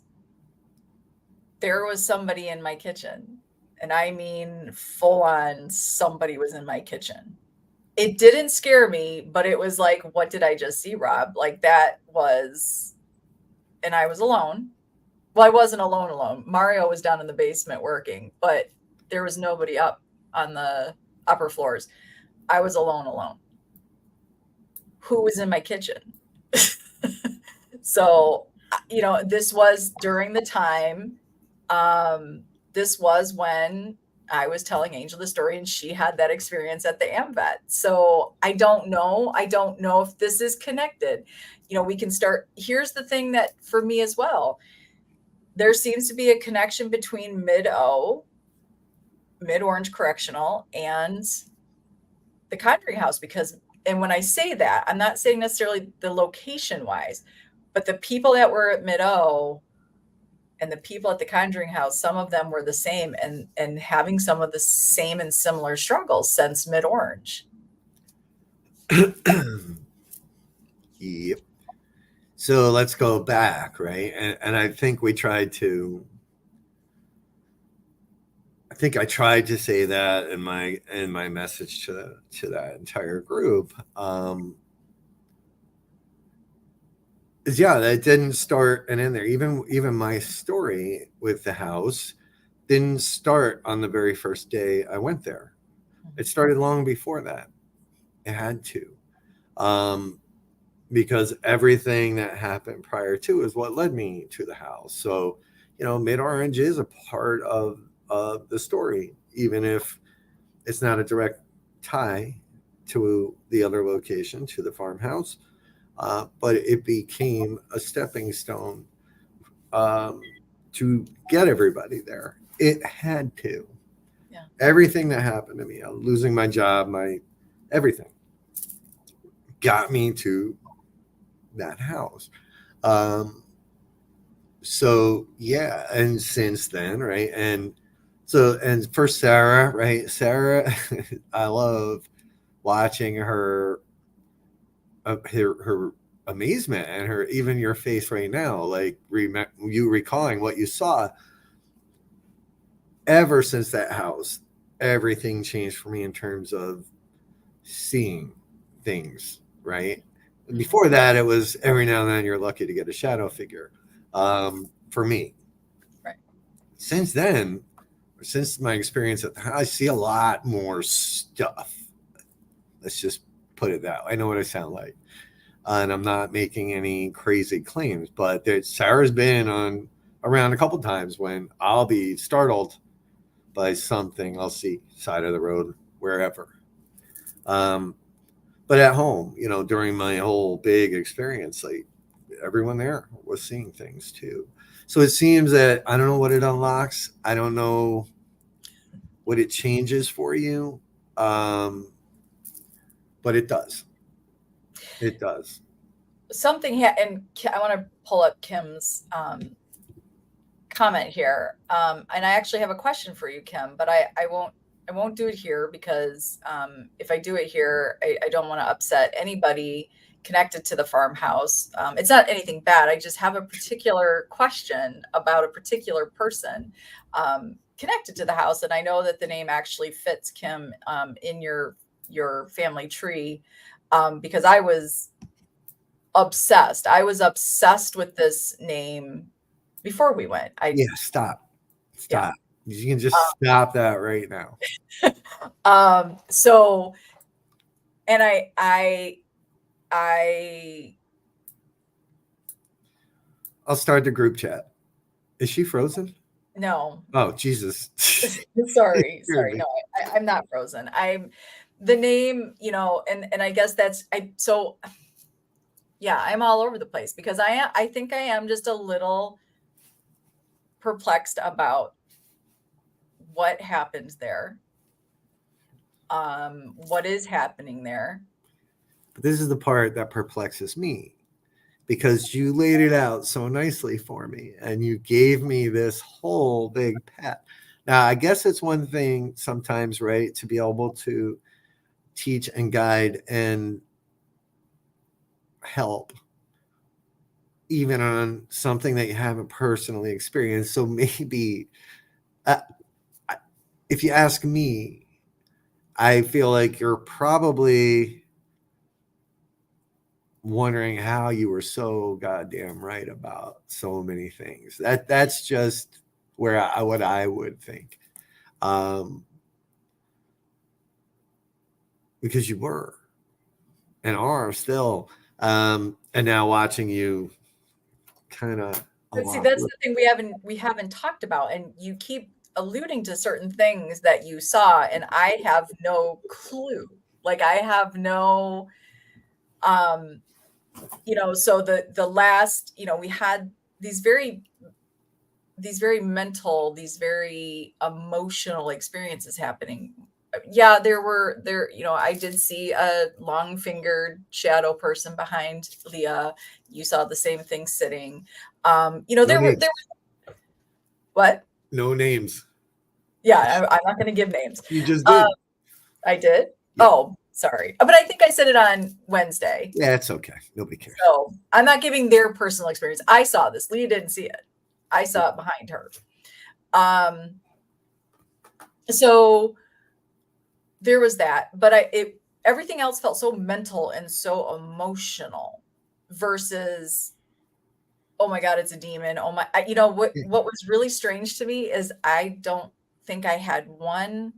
there was somebody in my kitchen. And I mean, full on somebody was in my kitchen. It didn't scare me, but it was like, what did I just see, Rob? Like that was, and I was alone. Well, I wasn't alone. Mario was down in the basement working, but there was nobody up on the upper floors. I was alone. Who was in my kitchen? So, this was during the time. This was when I was telling Angel the story and she had that experience at the AMVET. So I don't know. I don't know if this is connected. We can start. Here's the thing that for me as well, there seems to be a connection between Mid-Orange Correctional, and the Conjuring House, and when I say that, I'm not saying necessarily the location wise, but the people that were at Mid-O and the people at the Conjuring House, some of them were the same and having some of the same and similar struggles since Mid-Orange. Yep. So let's go back, right? And I think I tried to say that in my message to that entire group. That didn't start and end there. Even my story with the house didn't start on the very first day I went there. It started long before that. It had to. Because everything that happened prior to is what led me to the house. So, Mid-Orange is a part of the story, even if it's not a direct tie to the other location, to the farmhouse. But it became a stepping stone to get everybody there. It had to. Yeah. Everything that happened to me, losing my job, everything got me to that house. And since then, right? And for Sarah, right? Sarah, I love watching her amazement and even your face right now, like you recalling what you saw. Ever since that house, everything changed for me in terms of seeing things, right? Before that, it was every now and then you're lucky to get a shadow figure. For me, right. Since then, since my experience at the house, I see a lot more stuff. Let's just put it that way. I know what I sound like. And I'm not making any crazy claims, but Sarah's been around a couple times when I'll be startled by something I'll see side of the road, wherever. But at home, during my whole big experience, like everyone there was seeing things too. So it seems that I don't know what it unlocks. I don't know what it changes for you. But it does. It does. Something and I want to pull up Kim's comment here. And I actually have a question for you, Kim, but I won't do it here because if I do it here, I don't want to upset anybody connected to the farmhouse. It's not anything bad. I just have a particular question about a particular person connected to the house. And I know that the name actually fits, Kim, in your family tree because I was obsessed. I was obsessed with this name before we went. Stop. Yeah. You can just stop that right now. So, and I'll start the group chat. Is she frozen? No. Oh, Jesus. Sorry. No, I'm not frozen. I'm the name, and I guess I'm all over the place because I think I am just a little perplexed about what happened there. What is happening there? But this is the part that perplexes me, because you laid it out so nicely for me and you gave me this whole big path. Now, I guess it's one thing sometimes, right, to be able to teach and guide and help even on something that you haven't personally experienced. So maybe uh, if you ask me, I feel like you're probably wondering how you were so goddamn right about so many things. That's just where what I would think, because you were and are still, and now watching you kind of But see, that's the thing we haven't talked about, and you keep alluding to certain things that you saw, and I have no clue. Like I have no, so the last, we had these very mental, these very emotional experiences happening. Yeah, I did see a long fingered shadow person behind Leah. You saw the same thing sitting. There were what? No names. Yeah, I'm not going to give names. You just did. I did. Yeah. Oh, sorry, but I think I said it on Wednesday. Yeah, it's okay. Nobody cares. So I'm not giving their personal experience. I saw this. Leah didn't see it. I saw it behind her. So there was that, but everything else felt so mental and so emotional versus, oh my God, it's a demon. Oh my, what was really strange to me is I don't think I had one.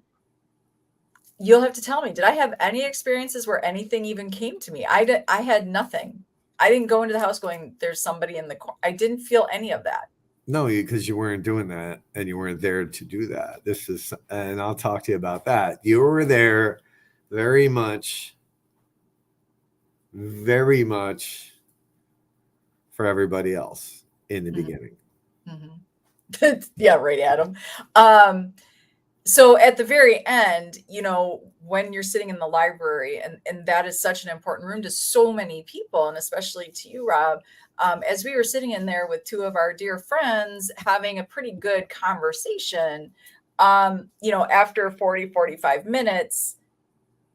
You'll have to tell me, did I have any experiences where anything even came to me? I had nothing. I didn't go into the house going, there's somebody in the corner. I didn't feel any of that. No, because you weren't doing that and you weren't there to do that. And I'll talk to you about that. You were there very much for everybody else in the beginning. Mm-hmm. Yeah, right, Adam. So at the very end, when you're sitting in the library, and that is such an important room to so many people, and especially to you, Rob, as we were sitting in there with two of our dear friends having a pretty good conversation, after 45 minutes,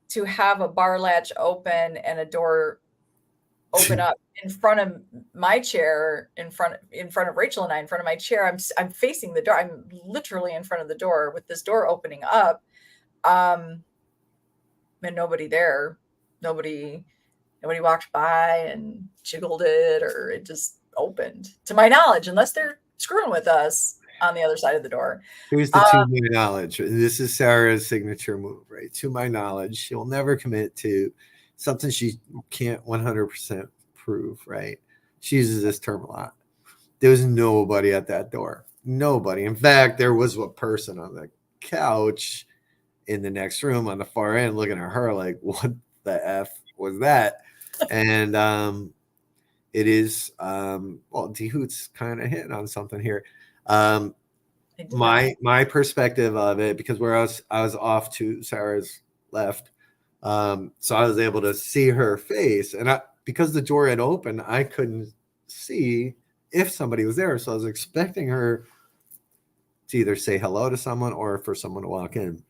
to have a bar latch open and a door open up in front of my chair, in front of Rachel and I, in front of my chair. I'm facing the door. I'm literally in front of the door with this door opening up. And nobody there. Nobody walked by and jiggled it, or it just opened, to my knowledge, unless they're screwing with us on the other side of the door. Here's the to my knowledge. This is Sarah's signature move, right? To my knowledge, she'll never commit to something she can't 100% prove, right? She uses this term a lot. There was nobody at that door. Nobody. In fact, there was a person on the couch in the next room on the far end looking at her like, what the F was that? And it is, D Hoot's kind of hitting on something here. My perspective of it, because where I was off to Sarah's left, so I was able to see her face, and because the door had opened, I couldn't see if somebody was there, so I was expecting her to either say hello to someone or for someone to walk in.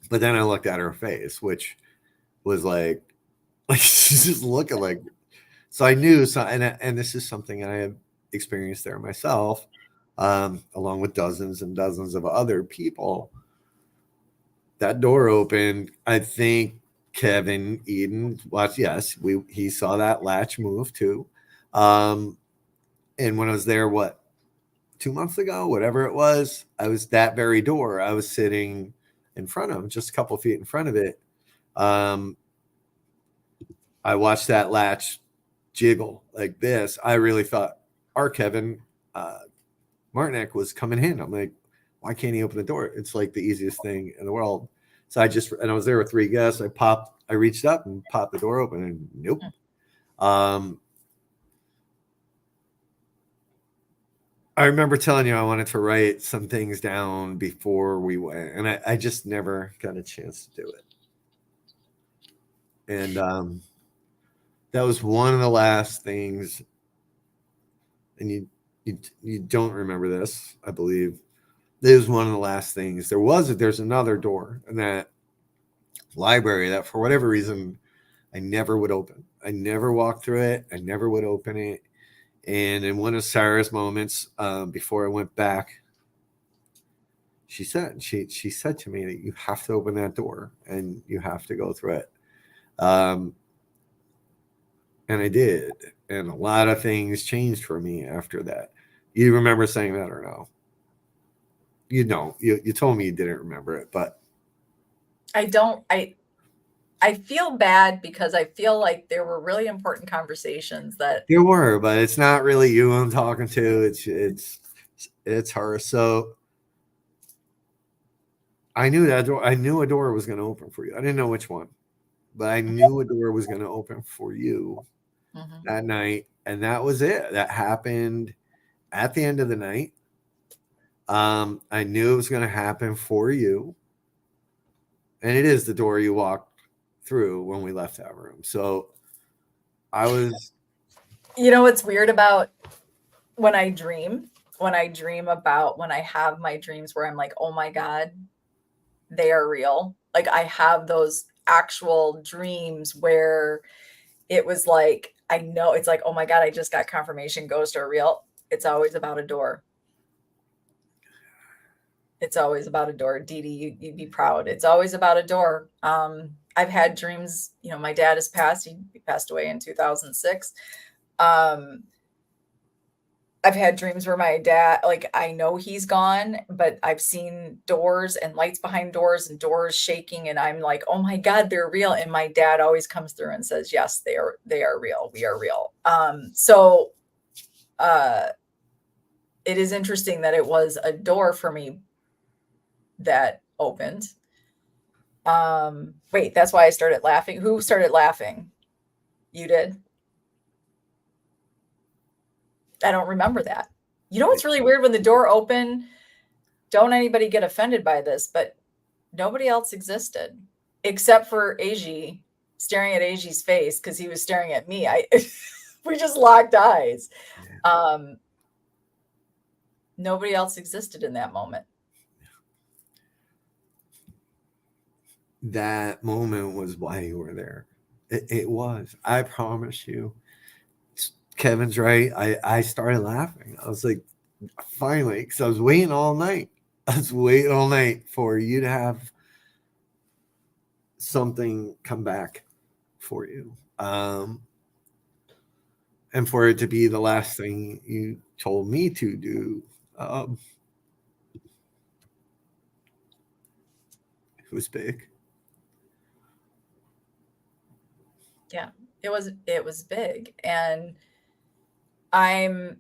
But then I looked at her face, which was like she's just looking like. So I knew, and this is something I have experienced there myself, along with dozens and dozens of other people. That door opened. I think Kevin Eden watched. Yes, he saw that latch move too. And when I was there, 2 months ago, whatever it was, I was that very door. I was sitting in front of him, just a couple feet in front of it. I watched that latch jiggle like this. I really thought our Kevin Martinek was coming in. I'm like, why can't he open the door? It's like the easiest thing in the world. So I was there with 3 guests. I reached up and popped the door open, and nope. I remember telling you I wanted to write some things down before we went, and I just never got a chance to do it. And that was one of the last things. And you don't remember this, I believe. It was one of the last things. There's another door in that library that for whatever reason I never would open. I never walked through it. I never would open it. And in one of Sarah's moments, before I went back, she said to me that you have to open that door and you have to go through it. And I did. And a lot of things changed for me after that. You remember saying that or no? You don't. You told me you didn't remember it, but I don't. I feel bad because I feel like there were really important conversations that there were, but it's not really you I'm talking to. It's her. So I knew that door. I knew a door was going to open for you. I didn't know which one, but I knew a door was going to open for you that night, and that was it. That happened at the end of the night. I knew it was going to happen for you, and it is the door you walked through when we left that room. So I was. You know what's weird about when I dream about when I have my dreams where I'm like, oh my God, they are real. Like I have those actual dreams where it was like, I know it's like, oh my God, I just got confirmation ghosts are real. It's always about a door. It's always about a door. Dee Dee, you'd be proud. It's always about a door. I've had dreams, you know, my dad has passed. He passed away in 2006. I've had dreams where my dad, like, I know he's gone, but I've seen doors and lights behind doors and doors shaking. And I'm like, oh my God, they're real. And my dad always comes through and says, yes, they are real. We are real. It is interesting that it was a door for me that opened. Wait, that's why I started laughing. Who started laughing? You did? I don't remember that. You know what's really weird? When the door opened, don't anybody get offended by this, but nobody else existed except for AJ, staring at AJ's face because he was staring at me. We just locked eyes. Nobody else existed in that moment. That moment was why you were there. It was. I promise you. Kevin's right. I started laughing. I was like, finally, because I was waiting all night. I was waiting all night for you to have something come back for you. And for it to be the last thing you told me to do. It was big. Yeah, it was big. And I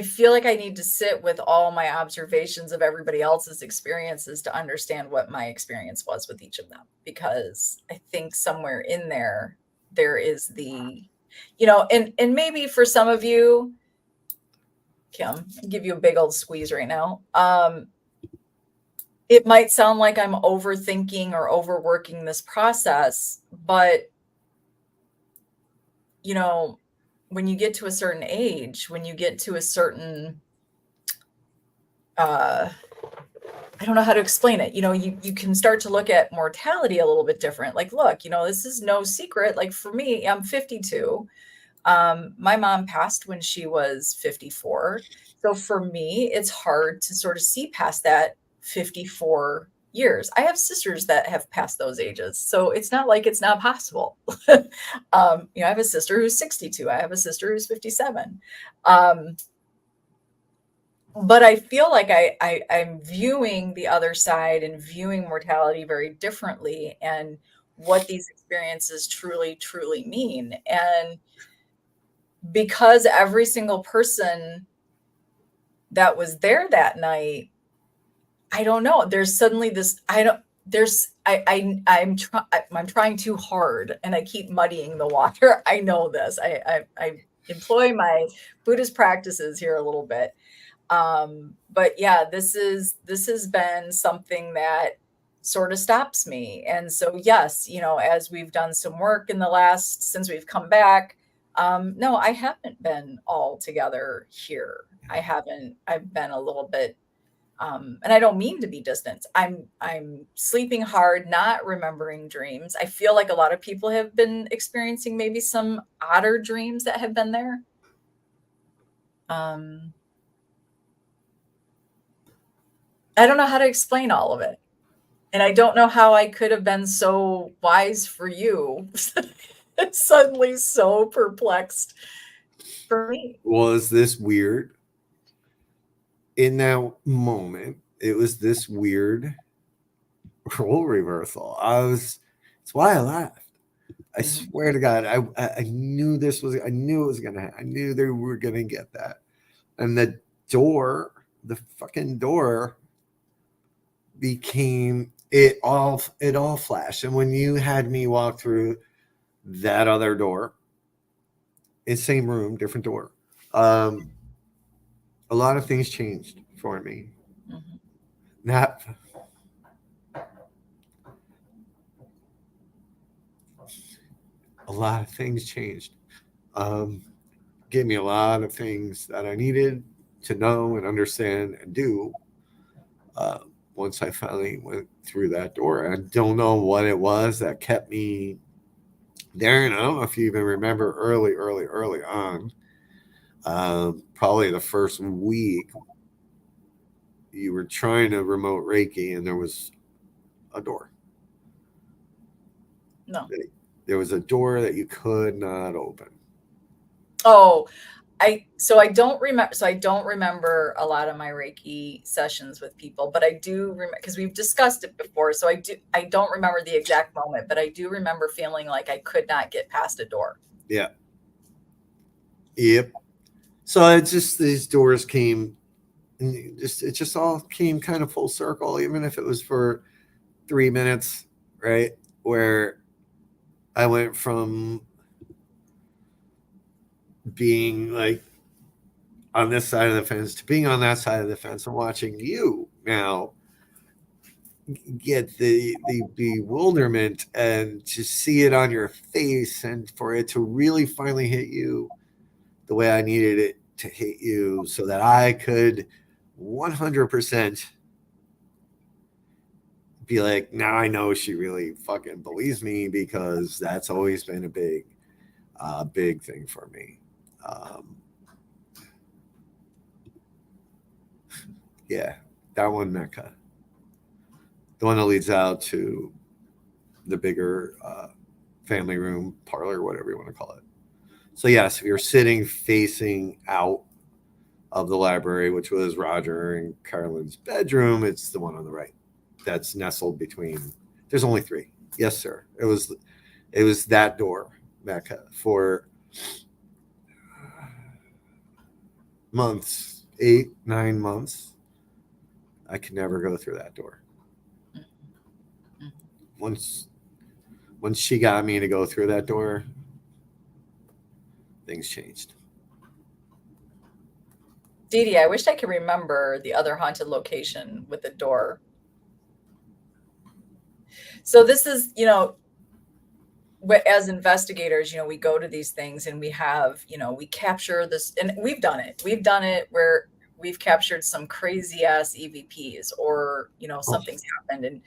feel like I need to sit with all my observations of everybody else's experiences to understand what my experience was with each of them, because I think somewhere in there is the, you know, and maybe for some of you, Kim, I'll give you a big old squeeze right now. It might sound like I'm overthinking or overworking this process, but you know, when you get to a certain age, when you get to a certain, I don't know how to explain it. You know, you can start to look at mortality a little bit different. Like, look, you know, this is no secret. Like for me, I'm 52. My mom passed when she was 54. So for me, it's hard to sort of see past that 54 years. I have sisters that have passed those ages. So it's not like it's not possible. You know, I have a sister who's 62. I have a sister who's 57. But I feel like I'm viewing the other side and viewing mortality very differently, and what these experiences truly, truly mean. And because every single person that was there that night, I don't know. There's suddenly this, I'm trying too hard and I keep muddying the water. I know this. I employ my Buddhist practices here a little bit. But yeah, this has been something that sort of stops me. And so, yes, as we've done some work since we've come back, no, I haven't been all together here. I've been a little bit, and I don't mean to be distant. I'm sleeping hard, not remembering dreams. I feel like a lot of people have been experiencing maybe some odder dreams that have been there. I don't know how to explain all of it. And I don't know how I could have been so wise for you. Suddenly so perplexed for me. Was this weird? In that moment, it was this weird role reversal. It's why I laughed. I swear to God, I knew I knew it was gonna happen. I knew they were gonna get that. And the fucking door became it all flashed. And when you had me walk through that other door, it's same room, different door. A lot of things changed for me. Not a lot of things changed. Gave me a lot of things that I needed to know and understand and do. Once I finally went through that door, I don't know what it was that kept me there. And I don't know if you even remember early on, probably the first week, you were trying to remote Reiki and there was a door. No. There was a door that you could not open. Oh, I don't remember a lot of my Reiki sessions with people, but I do remember, because we've discussed it before. So I don't remember the exact moment, but I do remember feeling like I could not get past a door. Yeah. Yep. So it's just these doors came, and it just all came kind of full circle, even if it was for 3 minutes, right? Where I went from being like on this side of the fence to being on that side of the fence and watching you now get the bewilderment and to see it on your face and for it to really finally hit you the way I needed it to hit you so that I could 100% be like, now I know she really fucking believes me, because that's always been a big thing for me. Yeah, that one, Mecca. The one that leads out to the bigger family room, parlor, whatever you want to call it. So yes, if you're sitting facing out of the library, which was Roger and Carolyn's bedroom, it's the one on the right. That's nestled between. There's only 3. Yes, sir. It was that door, Mecca, for months, 8, 9 months. I could never go through that door. Once she got me to go through that door, things changed. Dee Dee, I wish I could remember the other haunted location with the door. So this is, as investigators, we go to these things and we have, we capture this, and we've done it. We've done it where we've captured some crazy ass EVPs, or, something's happened, and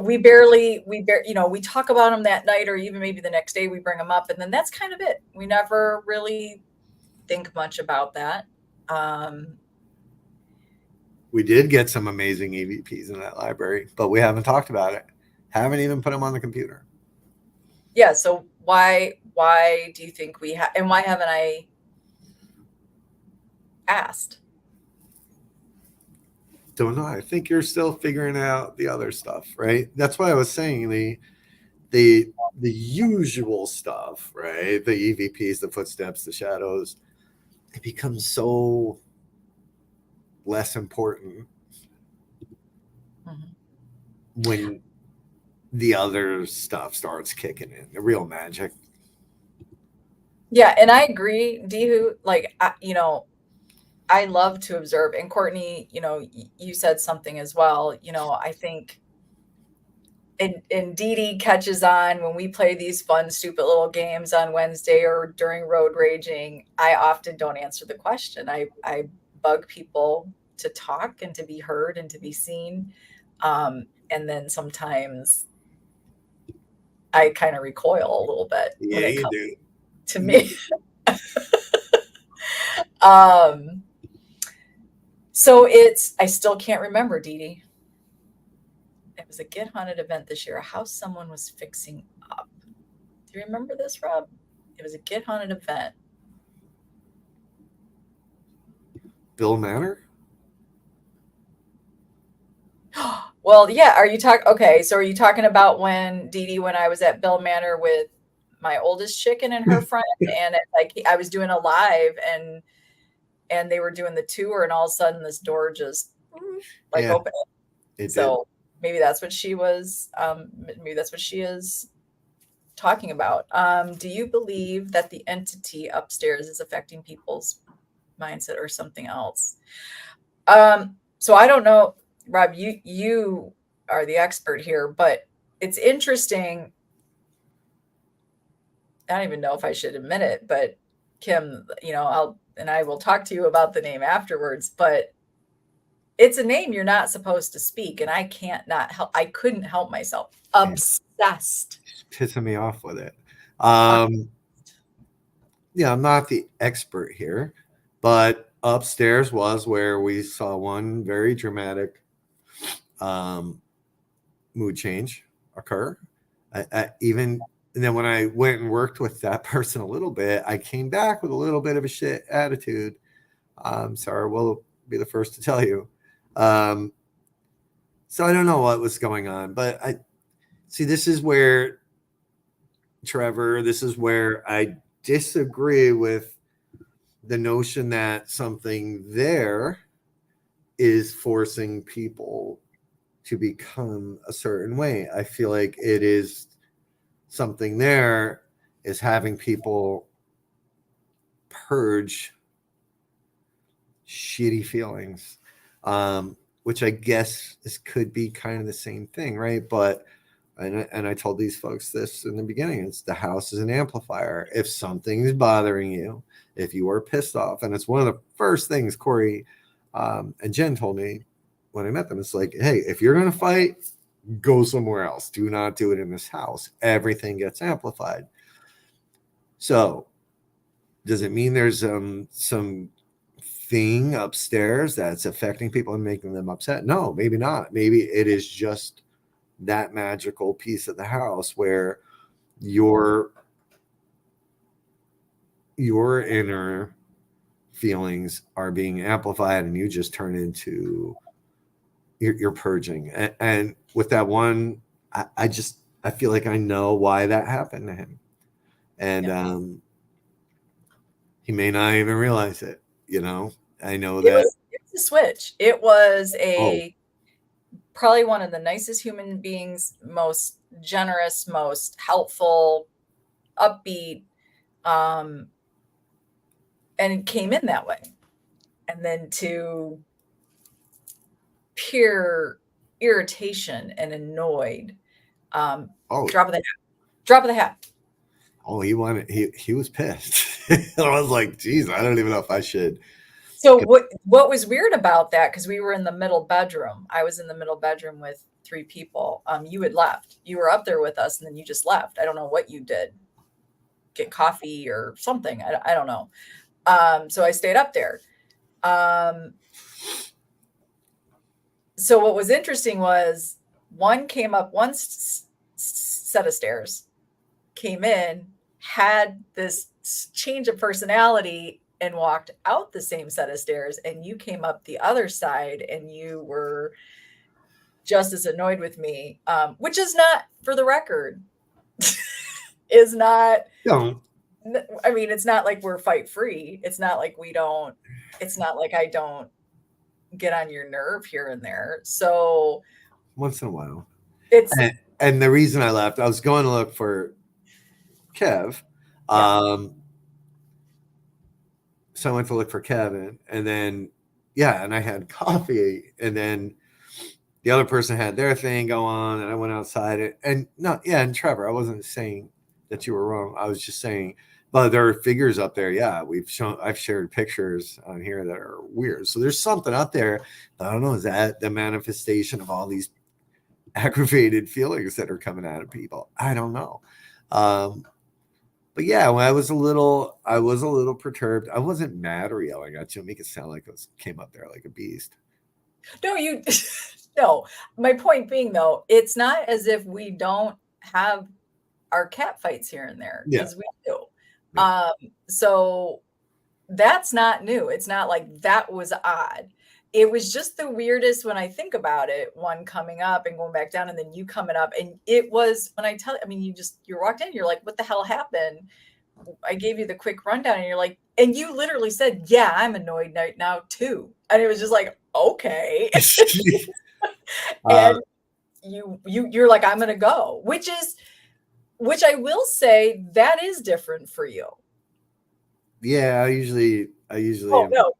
we barely, we talk about them that night, or even maybe the next day we bring them up, and then that's kind of it. We never really think much about that. We did get some amazing EVPs in that library, but we haven't talked about it. Haven't even put them on the computer. Yeah. So why do you think we have, and why haven't I asked? Don't know. I think you're still figuring out the other stuff, right? That's why I was saying the usual stuff, right? The EVPs, the footsteps, the shadows, it becomes so less important when the other stuff starts kicking in, the real magic. Yeah, and I agree, Dehu. Like, I love to observe. And Courtney, you said something as well. I think and Dee Dee catches on when we play these fun, stupid little games on Wednesday or during road raging. I often don't answer the question. I bug people to talk and to be heard and to be seen. And then sometimes I kind of recoil a little bit when Yeah, it you comes do. to me. So I still can't remember, Dee Dee. It was a Get Haunted event this year, a house someone was fixing up. Do you remember this, Rob? It was a Get Haunted event. Bill Manor? Well, yeah. Are you talking? Okay, so are you talking about when Dee Dee, when I was at Bill Manor with my oldest chicken and her friend, and I was doing a live, and they were doing the tour, and all of a sudden this door just opened. So maybe that's what she was. Maybe that's what she is talking about. Do you believe that the entity upstairs is affecting people's mindset or something else? So I don't know, Rob, you are the expert here, but it's interesting. I don't even know if I should admit it, but Kim, I will talk to you about the name afterwards, but it's a name you're not supposed to speak. And I couldn't help myself. Obsessed. It's pissing me off with it. Yeah, I'm not the expert here, but upstairs was where we saw one very dramatic mood change occur. And then when I went and worked with that person a little bit, I came back with a little bit of a shit attitude. Sarah will be the first to tell you. So I don't know what was going on, but this is where, Trevor, this is where I disagree with the notion that something there is forcing people to become a certain way. I feel like it is something there is having people purge shitty feelings, which I guess could be kind of the same thing, right? But and I told these folks this in the beginning, it's the house is an amplifier. If something's bothering you, if you are pissed off, and it's one of the first things Corey and Jen told me when I met them, it's like, hey, if you're going to fight, go somewhere else. Do not do it in this house. Everything gets amplified. So does it mean there's some thing upstairs that's affecting people and making them upset? No, maybe not. Maybe it is just that magical piece of the house where your inner feelings are being amplified and you just turn into you're purging. And with that one, I feel like I know why that happened to him. And he may not even realize it, I know that it was a switch. It was probably one of the nicest human beings, most generous, most helpful, upbeat, and it came in that way. And then to pure irritation and annoyed, drop of the hat. Oh, he was pissed. I was like, geez, I don't even know if I should. So what was weird about that, because we were in the middle bedroom. I was in the middle bedroom with 3 people. You had left. You were up there with us, and then you just left. I don't know what you did. Get coffee or something. I don't know. So I stayed up there. So what was interesting was one came up, one set of stairs came in, had this change of personality, and walked out the same set of stairs, and you came up the other side and you were just as annoyed with me, which is not, for the record, is not, I mean, it's not like we're fight free. It's not like I don't get on your nerve here and there. So once in a while. And the reason I left, I was going to look for Kev. so I went to look for Kevin, and then and I had coffee, and then the other person had their thing go on, and I went outside. And and Trevor, I wasn't saying that you were wrong. I was just saying, but there are figures up there. Yeah, I've shared pictures on here that are weird. So there's something up there. I don't know. Is that the manifestation of all these aggravated feelings that are coming out of people? I don't know. But yeah, when I was a little perturbed. I wasn't mad or yelling at you. Make it sound like I came up there like a beast. No, you. No, my point being though, it's not as if we don't have our cat fights here and there, because we do. Yeah. So that's not new. It's not like that was odd. It was just the weirdest when I think about it, one coming up and going back down, and then you coming up. And it was, when I tell, I mean, you walked in, you're like, what the hell happened? I gave you the quick rundown, and you're like, and you literally said, yeah, I'm annoyed right now too. And it was just like, okay. And you're like, I'm going to go, which I will say that is different for you. Yeah. I usually. Oh no,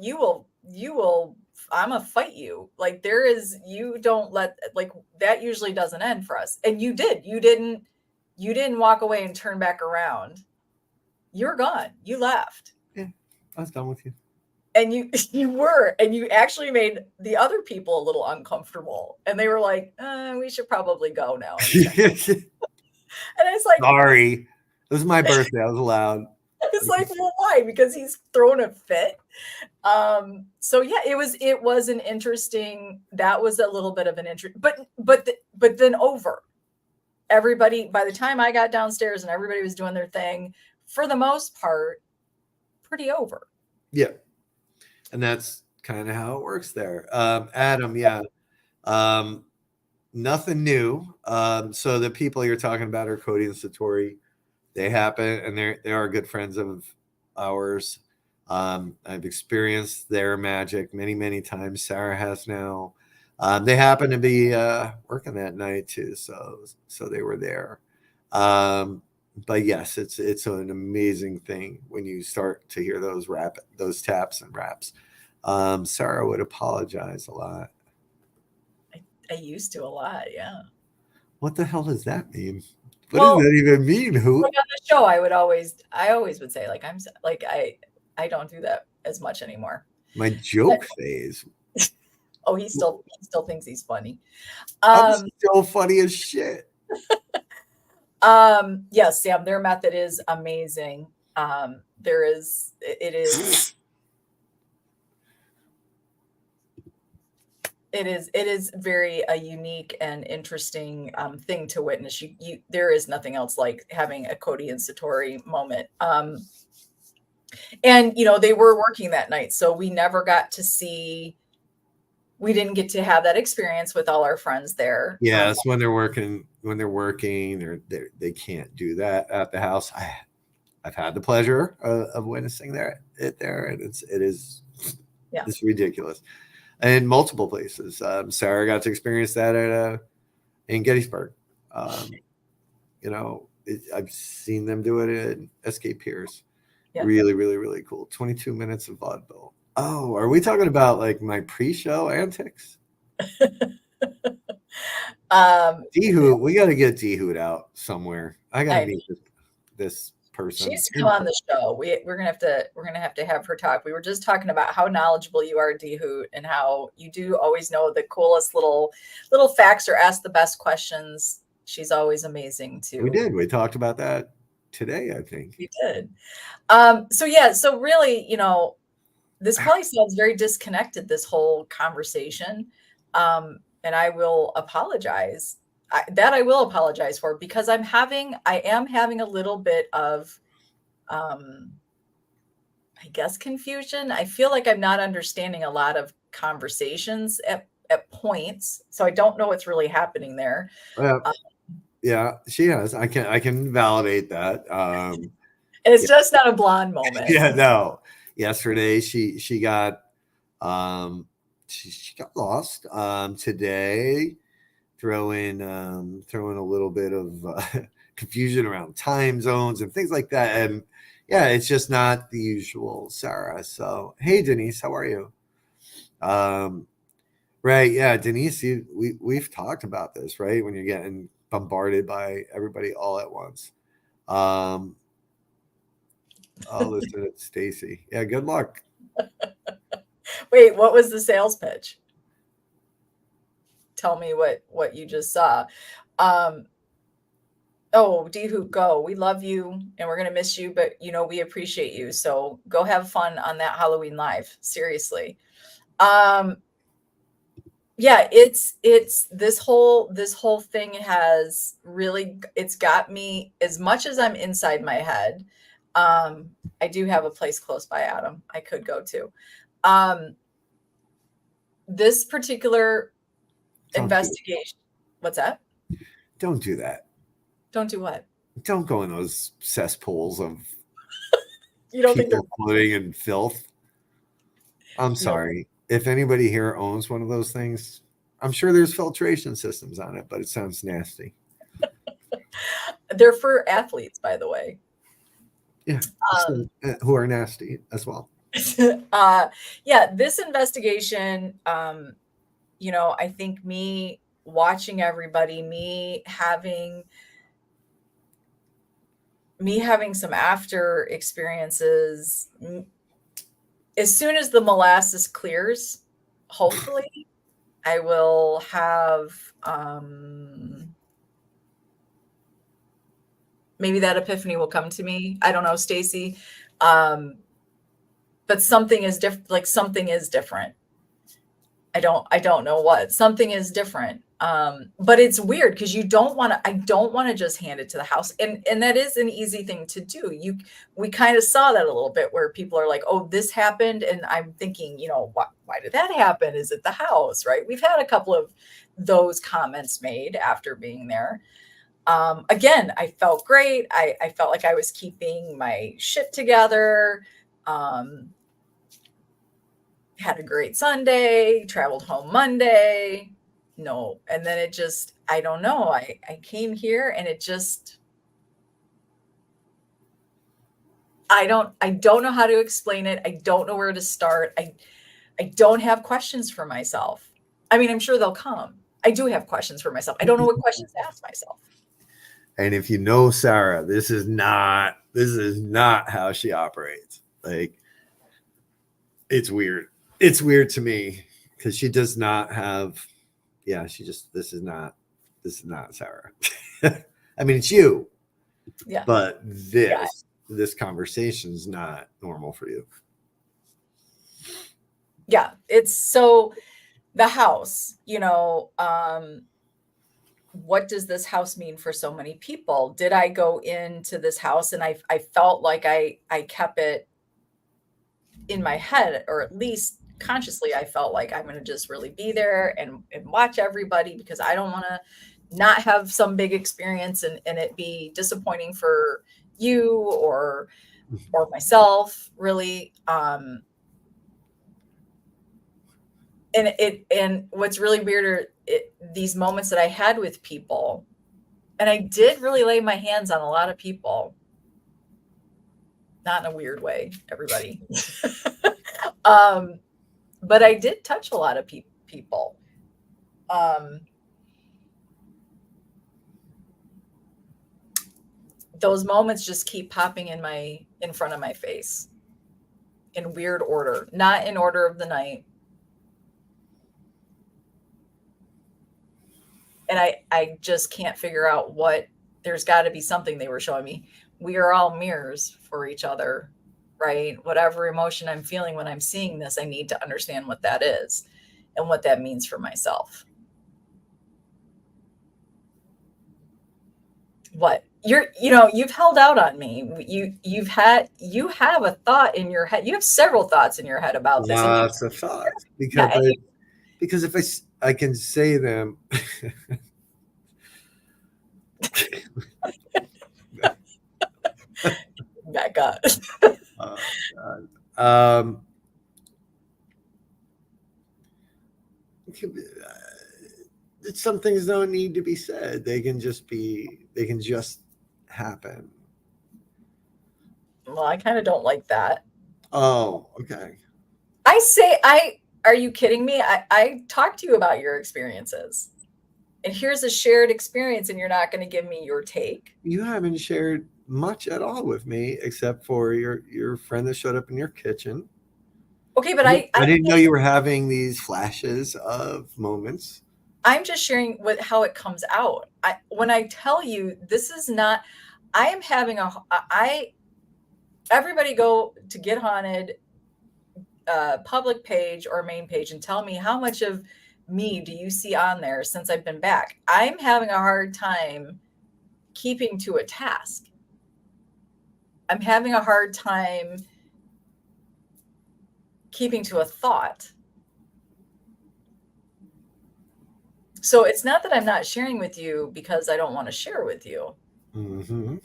you will, I'm gonna fight you. Like you don't let, like, that usually doesn't end for us. And you didn't walk away and turn back around. You're gone. You left. Yeah. I was done with you. And you actually made the other people a little uncomfortable, and they were like, we should probably go now. And it's like, sorry, it was my birthday. I was allowed. It's like, well, why? Because he's thrown a fit. So yeah, it was an interesting, that was a little bit of an interest, but then over. Everybody, by the time I got downstairs and everybody was doing their thing, for the most part, pretty over. Yeah. And that's kind of how it works there. Adam, yeah. Nothing new. So the people you're talking about are Cody and Satori. They happen, and they are good friends of ours. I've experienced their magic many, many times. Sarah has now. They happen to be working that night too, so they were there. But yes, it's an amazing thing when you start to hear those taps and raps. Sarah would apologize a lot. I used to a lot, yeah. What the hell does that mean? What does that even mean? Who on the show? I always would say, like, I don't do that as much anymore. My joke phase. Oh, he still thinks he's funny. I'm still funny as shit. Yes, Sam, their method is amazing. It is very a unique and interesting thing to witness. There is nothing else like having a Cody and Satori moment. And they were working that night, so we never got to see. We didn't get to have that experience with all our friends there. Yes, when they're working, they can't do that at the house. I've had the pleasure of witnessing there, and it is it's ridiculous. In multiple places. Sarah got to experience that in Gettysburg. I've seen them do it in Escape Piers. Yeah. Really, really, really cool. 22 minutes of vaudeville. Oh, are we talking about like my pre-show antics? D-Hoot, we got to get D-Hoot out somewhere. I got to meet this person. She's come on the show. We're gonna have to have her talk. We were just talking about how knowledgeable you are, D-Hoot, and how you do always know the coolest little facts or ask the best questions. She's always amazing too. We talked about that today, I think. We did. So really, this probably sounds very disconnected, this whole conversation. And I will apologize. I will apologize for, because I am having a little bit of, I guess, confusion. I feel like I'm not understanding a lot of conversations at points. So I don't know what's really happening there. Yeah, she has. I can validate that. And it's just not a blonde moment. Yeah, no. Yesterday she got she got lost. Today, throwing a little bit of confusion around time zones and things like that. And yeah, it's just not the usual Sarah. So, hey, Denise, how are you? Um, right, yeah, Denise, we've talked about this, right? When you're getting bombarded by everybody all at once. Um, oh, listen to Stacy. Yeah, good luck. Wait, what was the sales pitch? Tell me what you just saw. Um, oh, D Hoop, go. We love you and we're gonna miss you, but we appreciate you. So go have fun on that Halloween live. Seriously. Um, yeah, it's this whole thing has really it's got me as much as I'm inside my head. I do have a place close by, Adam, I could go to. Um, this particular Don't do, investigation. What's that? don't do that. Don't do what? Don't go in those cesspools of You don't think they're people floating in filth. I'm you know, sorry. If anybody here owns one of those things, I'm sure there's filtration systems on it, but it sounds nasty. they're for athletes, by the way. Yeah, Um, who are nasty as well. yeah, this investigation, I think me watching everybody, me having some after experiences, as soon as the molasses clears, hopefully I will have maybe that epiphany will come to me. I don't know, Stacy. But something is different. Like something is different. I don't know what. Something is different. But it's weird because I don't want to just hand it to the house. And that is an easy thing to do. We kind of saw that a little bit where people are like, oh, this happened. And I'm thinking, why did that happen? Is it the house? Right. We've had a couple of those comments made after being there. Again, I felt great. I felt like I was keeping my shit together. Had a great Sunday, traveled home Monday. No. And then I don't know. I came here and it just, I don't know how to explain it. I don't know where to start. I don't have questions for myself. I mean, I'm sure they'll come. I do have questions for myself. I don't know what questions to ask myself. And if you know Sarah, this is not how she operates. Like, it's weird. It's weird to me because she does not have. Yeah, this is not Sarah. I mean, it's you, Yeah. but Yeah. this conversation is not normal for you. Yeah, it's so the house, what does this house mean for so many people? Did I go into this house and I felt like I kept it in my head, or at least consciously, I felt like I'm going to just really be there and watch everybody because I don't want to not have some big experience and it be disappointing for you or myself, really. And what's really weird are these moments that I had with people, and I did really lay my hands on a lot of people, not in a weird way, everybody. But I did touch a lot of people. Those moments just keep popping in front of my face in weird order, not in order of the night. And I just can't figure out there's got to be something they were showing me. We are all mirrors for each other, right? Whatever emotion I'm feeling when I'm seeing this, I need to understand what that is and what that means for myself. What? You've held out on me. You have a thought in your head. You have several thoughts in your head about this. Lots of thoughts because if I can say them. Back up. Some things don't need to be said. They can just happen. Well, I kind of don't like that. Oh, okay. Are you kidding me? I talked to you about your experiences. And here's a shared experience, and you're not going to give me your take. You haven't shared much at all with me except for your friend that showed up in your kitchen. Okay, but I didn't know you were having these flashes of moments. I'm just sharing how it comes out. When I tell you this is not, I am having everybody go to Get Haunted public page or main page and tell me how much of me do you see on there since I've been back. I'm having a hard time keeping to a task. I'm having a hard time keeping to a thought. So it's not that I'm not sharing with you because I don't want to share with you. Mm-hmm.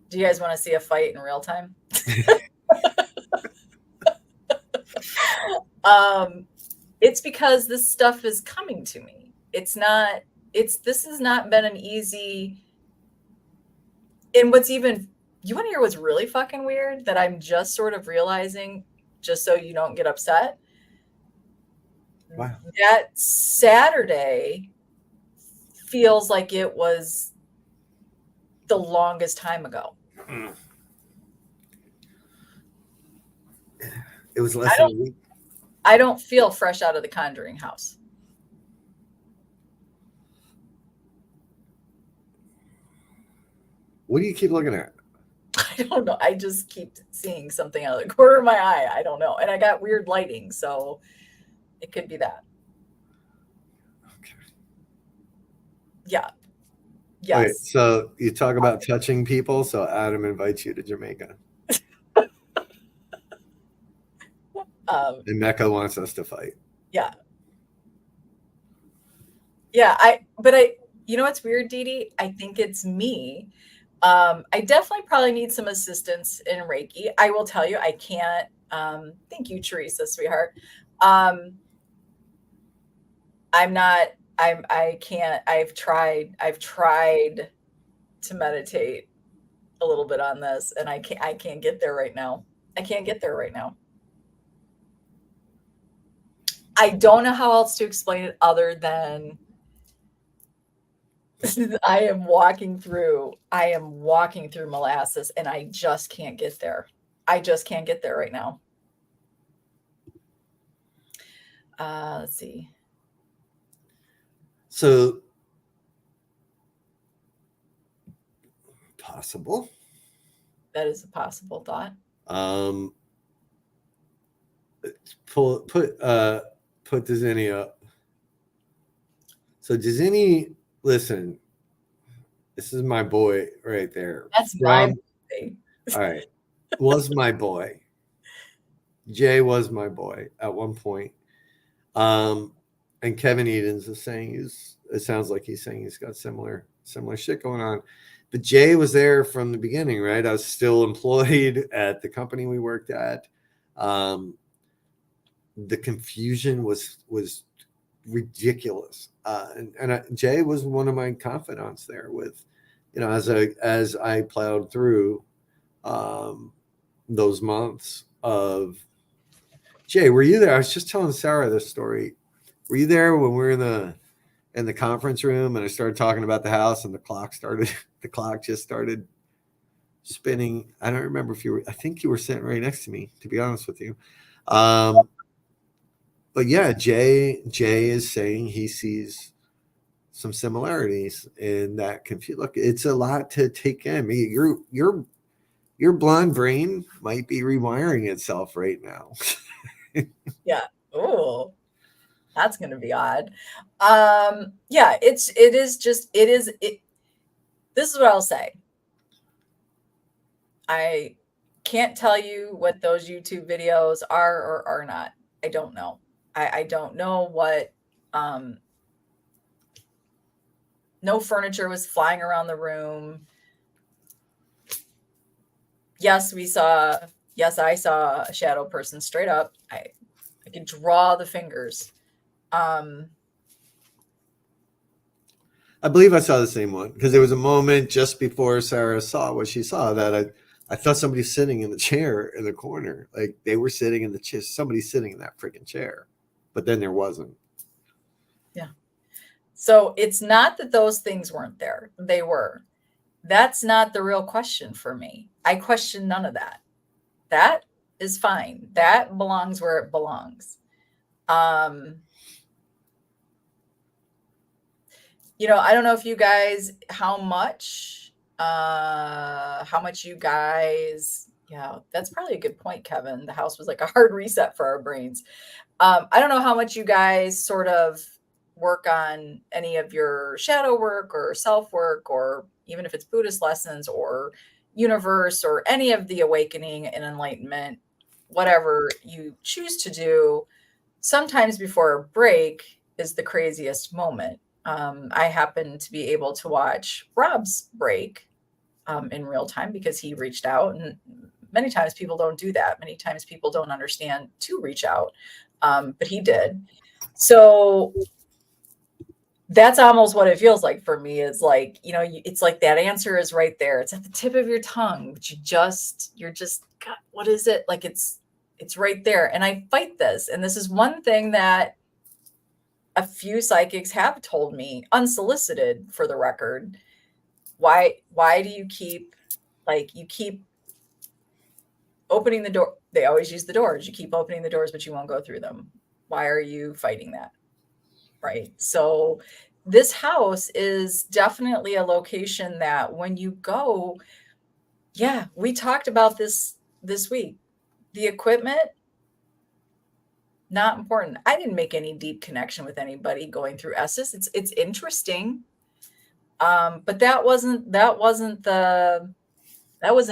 Do you guys want to see a fight in real time? It's because this stuff is coming to me. This has not been an easy, and you want to hear what's really fucking weird that I'm just sort of realizing, just so you don't get upset? Wow. That Saturday feels like it was the longest time ago. It was less than a week. I don't feel fresh out of the Conjuring house. What do you keep looking at? I don't know. I just keep seeing something out of the corner of my eye. I don't know. And I got weird lighting, so it could be that. Okay. Yeah. Yes. Okay, so you talk about touching people. So Adam invites you to Jamaica. And Mecca wants us to fight. Yeah. You know what's weird, Dee Dee? I think it's me. I definitely probably need some assistance in Reiki. I will tell you, I can't. Thank you, Teresa, sweetheart. I can't. I've tried to meditate a little bit on this, and I can't get there right now. I can't get there right now. I don't know how else to explain it other than I am walking through molasses, and I just can't get there. I just can't get there right now. Let's see. So possible. That is a possible thought. Put Dizini up. So Dizini, listen, this is my boy right there. That's my boy. All right. Was my boy. Jay was my boy at one point. And Kevin Edens is saying it sounds like he's saying he's got similar shit going on. But Jay was there from the beginning, right? I was still employed at the company we worked at. The confusion was ridiculous. And Jay was one of my confidants there with, as I plowed through those months of Jay, were you there? I was just telling Sarah this story. Were you there when we were in the conference room and I started talking about the house and the clock just started spinning? I don't remember I think you were sitting right next to me, to be honest with you. But yeah, Jay is saying he sees some similarities in that confusion. Look, it's a lot to take in. Your blonde brain might be rewiring itself right now. Yeah. Oh, that's going to be odd. Yeah, this is what I'll say. I can't tell you what those YouTube videos are or are not. I don't know. I don't know what, no furniture was flying around the room. Yes, I saw a shadow person straight up. I could draw the fingers. I believe I saw the same one because there was a moment just before Sarah saw what she saw that I thought somebody's sitting in the chair in the corner. Like they were sitting in the chair. Somebody's sitting in that freaking chair. But then there wasn't. Yeah. So it's not that those things weren't there. They were. That's not the real question for me. I question none of that. That is fine. That belongs where it belongs. You know, I don't know if you guys, how much you guys, yeah, that's probably a good point, Kevin. The house was like a hard reset for our brains. I don't know how much you guys sort of work on any of your shadow work or self work, or even if it's Buddhist lessons or universe or any of the awakening and enlightenment, whatever you choose to do. Sometimes before a break is the craziest moment. I happen to be able to watch Rob's break in real time because he reached out, and many times people don't do that. Many times people don't understand to reach out, but he did. So that's almost what it feels like for me, is like, you know, it's like that answer is right there. It's at the tip of your tongue, but you're just, God, what is it? Like it's right there. And I fight this. And this is one thing that a few psychics have told me, unsolicited for the record. Why do you keep, like, you keep opening the door? They always use the doors. You keep opening the doors, but you won't go through them. Why are you fighting that? Right. So this house is definitely a location that when you go, yeah, we talked about this week. The equipment, not important. I didn't make any deep connection with anybody going through Estes. It's interesting. But that wasn't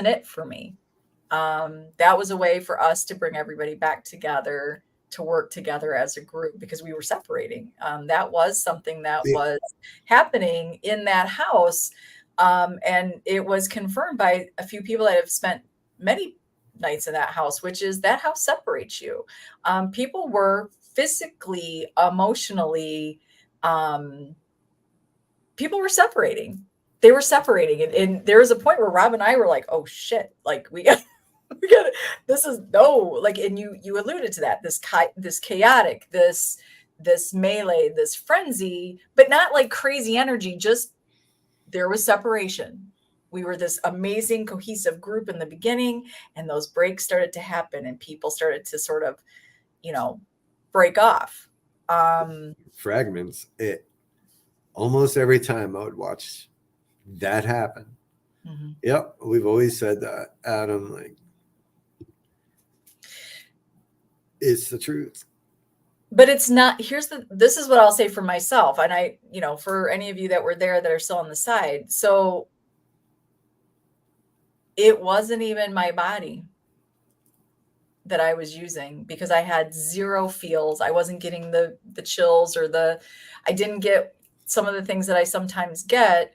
it for me. That was a way for us to bring everybody back together, to work together as a group, because we were separating. That was something that was happening in that house. And it was confirmed by a few people that have spent many nights in that house, which is that house separates you. People were physically, emotionally, people were separating. They were separating. And there was a point where Rob and I were like, oh shit, like we got this is no, like, and you alluded to that, this chaotic, this melee, this frenzy, but not like crazy energy, just there was separation. We were this amazing cohesive group in the beginning, and those breaks started to happen and people started to sort of, you know, break off. Fragments. It almost every time I would watch that happen. Mm-hmm. Yep, we've always said that, Adam. Like, it's the truth. But it's not. This is what I'll say for myself, and I, you know, for any of you that were there that are still on the side. So it wasn't even my body that I was using, because I had zero feels. I wasn't getting the chills or I didn't get some of the things that I sometimes get.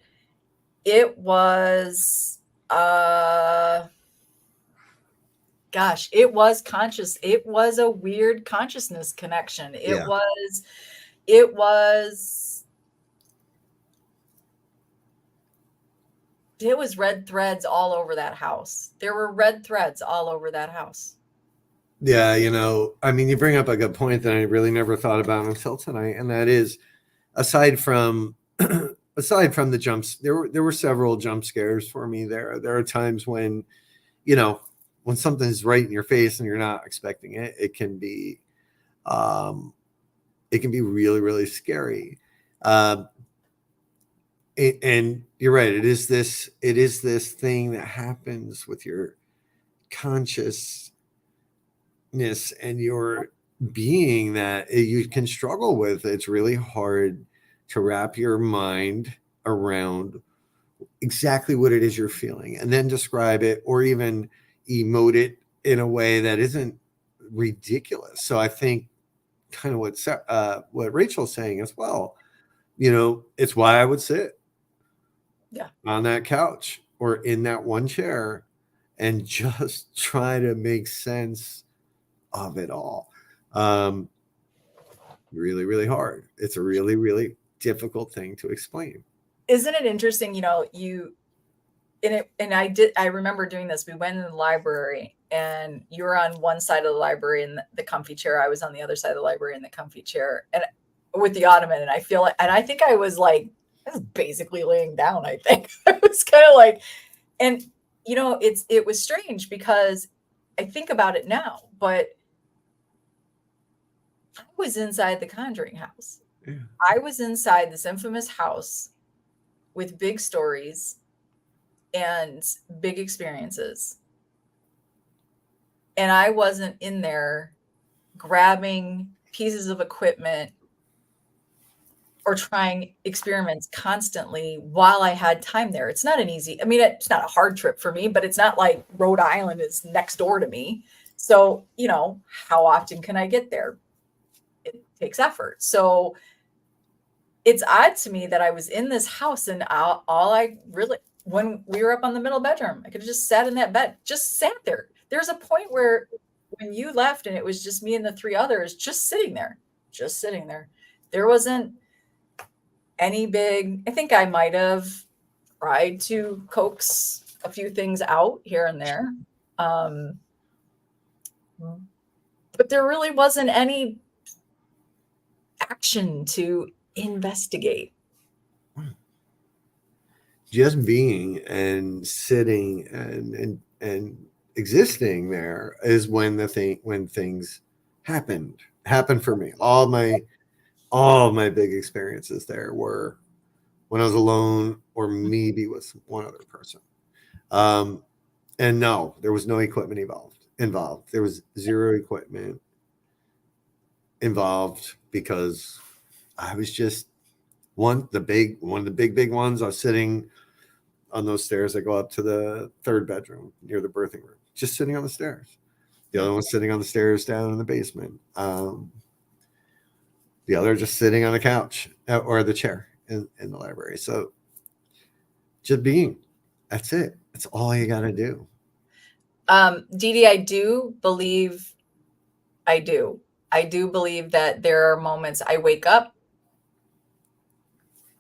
It was, gosh, it was conscious. It was a weird consciousness connection. It was red threads all over that house. There were red threads all over that house. Yeah, you know, I mean, you bring up a good point that I really never thought about until tonight, and that is, aside from the jumps, there were several jump scares for me there. There are times when, you know, when something's right in your face and you're not expecting it, it can be really, really scary. And you're right. It is this thing that happens with your consciousness and your being that you can struggle with. It's really hard to wrap your mind around exactly what it is you're feeling and then describe it or even emote it in a way that isn't ridiculous. So I think kind of what Rachel's saying as well, you know, it's why I would sit on that couch or in that one chair and just try to make sense of it all. Really, really hard. It's a really, really difficult thing to explain. Isn't it interesting? You know, I remember doing this. We went in the library and you were on one side of the library in the comfy chair. I was on the other side of the library in the comfy chair and with the ottoman. And I feel like, and I think I was basically laying down. I think I was kind of like, and it was strange because I think about it now, but I was inside the Conjuring house. Yeah. I was inside this infamous house with big stories and big experiences. And I wasn't in there grabbing pieces of equipment or trying experiments constantly while I had time there. It's not it's not a hard trip for me, but it's not like Rhode Island is next door to me. So, how often can I get there? It takes effort. So it's odd to me that I was in this house and when we were up on the middle bedroom, I could have just sat in that bed, just sat there. There's a point where when you left and it was just me and the three others just sitting there. There wasn't any big, I think I might have tried to coax a few things out here and there. But there really wasn't any action to investigate. Just being and sitting and existing there is when things happened for me. All my big experiences there were when I was alone or maybe with one other person. And no, there was no equipment involved. There was zero equipment involved because I was just one of the big ones. I was sitting on those stairs that go up to the third bedroom near the birthing room, just sitting on the stairs. The other one's sitting on the stairs down in the basement. The other just sitting on the couch or the chair in the library. So just being, that's it. That's all you got to do. Dee Dee, I do believe that there are moments I wake up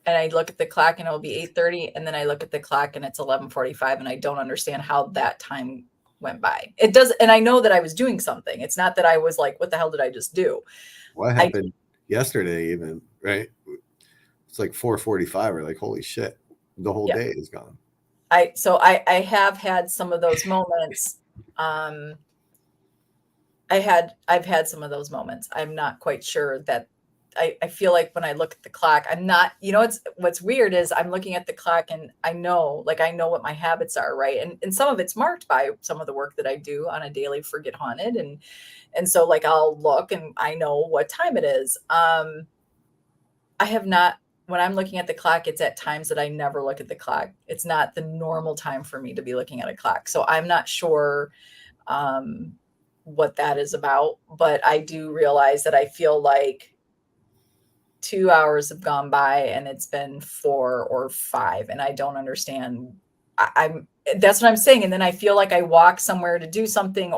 and I look at the clock and it'll be 8:30 and then I look at the clock and it's 11:45 and I don't understand how that time went by. It does. And I know that I was doing something. It's not that I was like, what the hell did I just do? What happened yesterday even, right? It's like 4:45 or like, holy shit, the whole day is gone. I have had some of those moments. I've had some of those moments. I'm not quite sure that I feel like when I look at the clock, I'm not, what's weird is I'm looking at the clock and I know what my habits are. Right. And some of it's marked by some of the work that I do on a daily Forget Haunted. And so like, I'll look and I know what time it is. I have not, when I'm looking at the clock, it's at times that I never look at the clock. It's not the normal time for me to be looking at a clock. So I'm not sure, what that is about, but I do realize that I feel like 2 hours have gone by and it's been 4 or 5 and I don't understand. That's what I'm saying. And then I feel like I walk somewhere to do something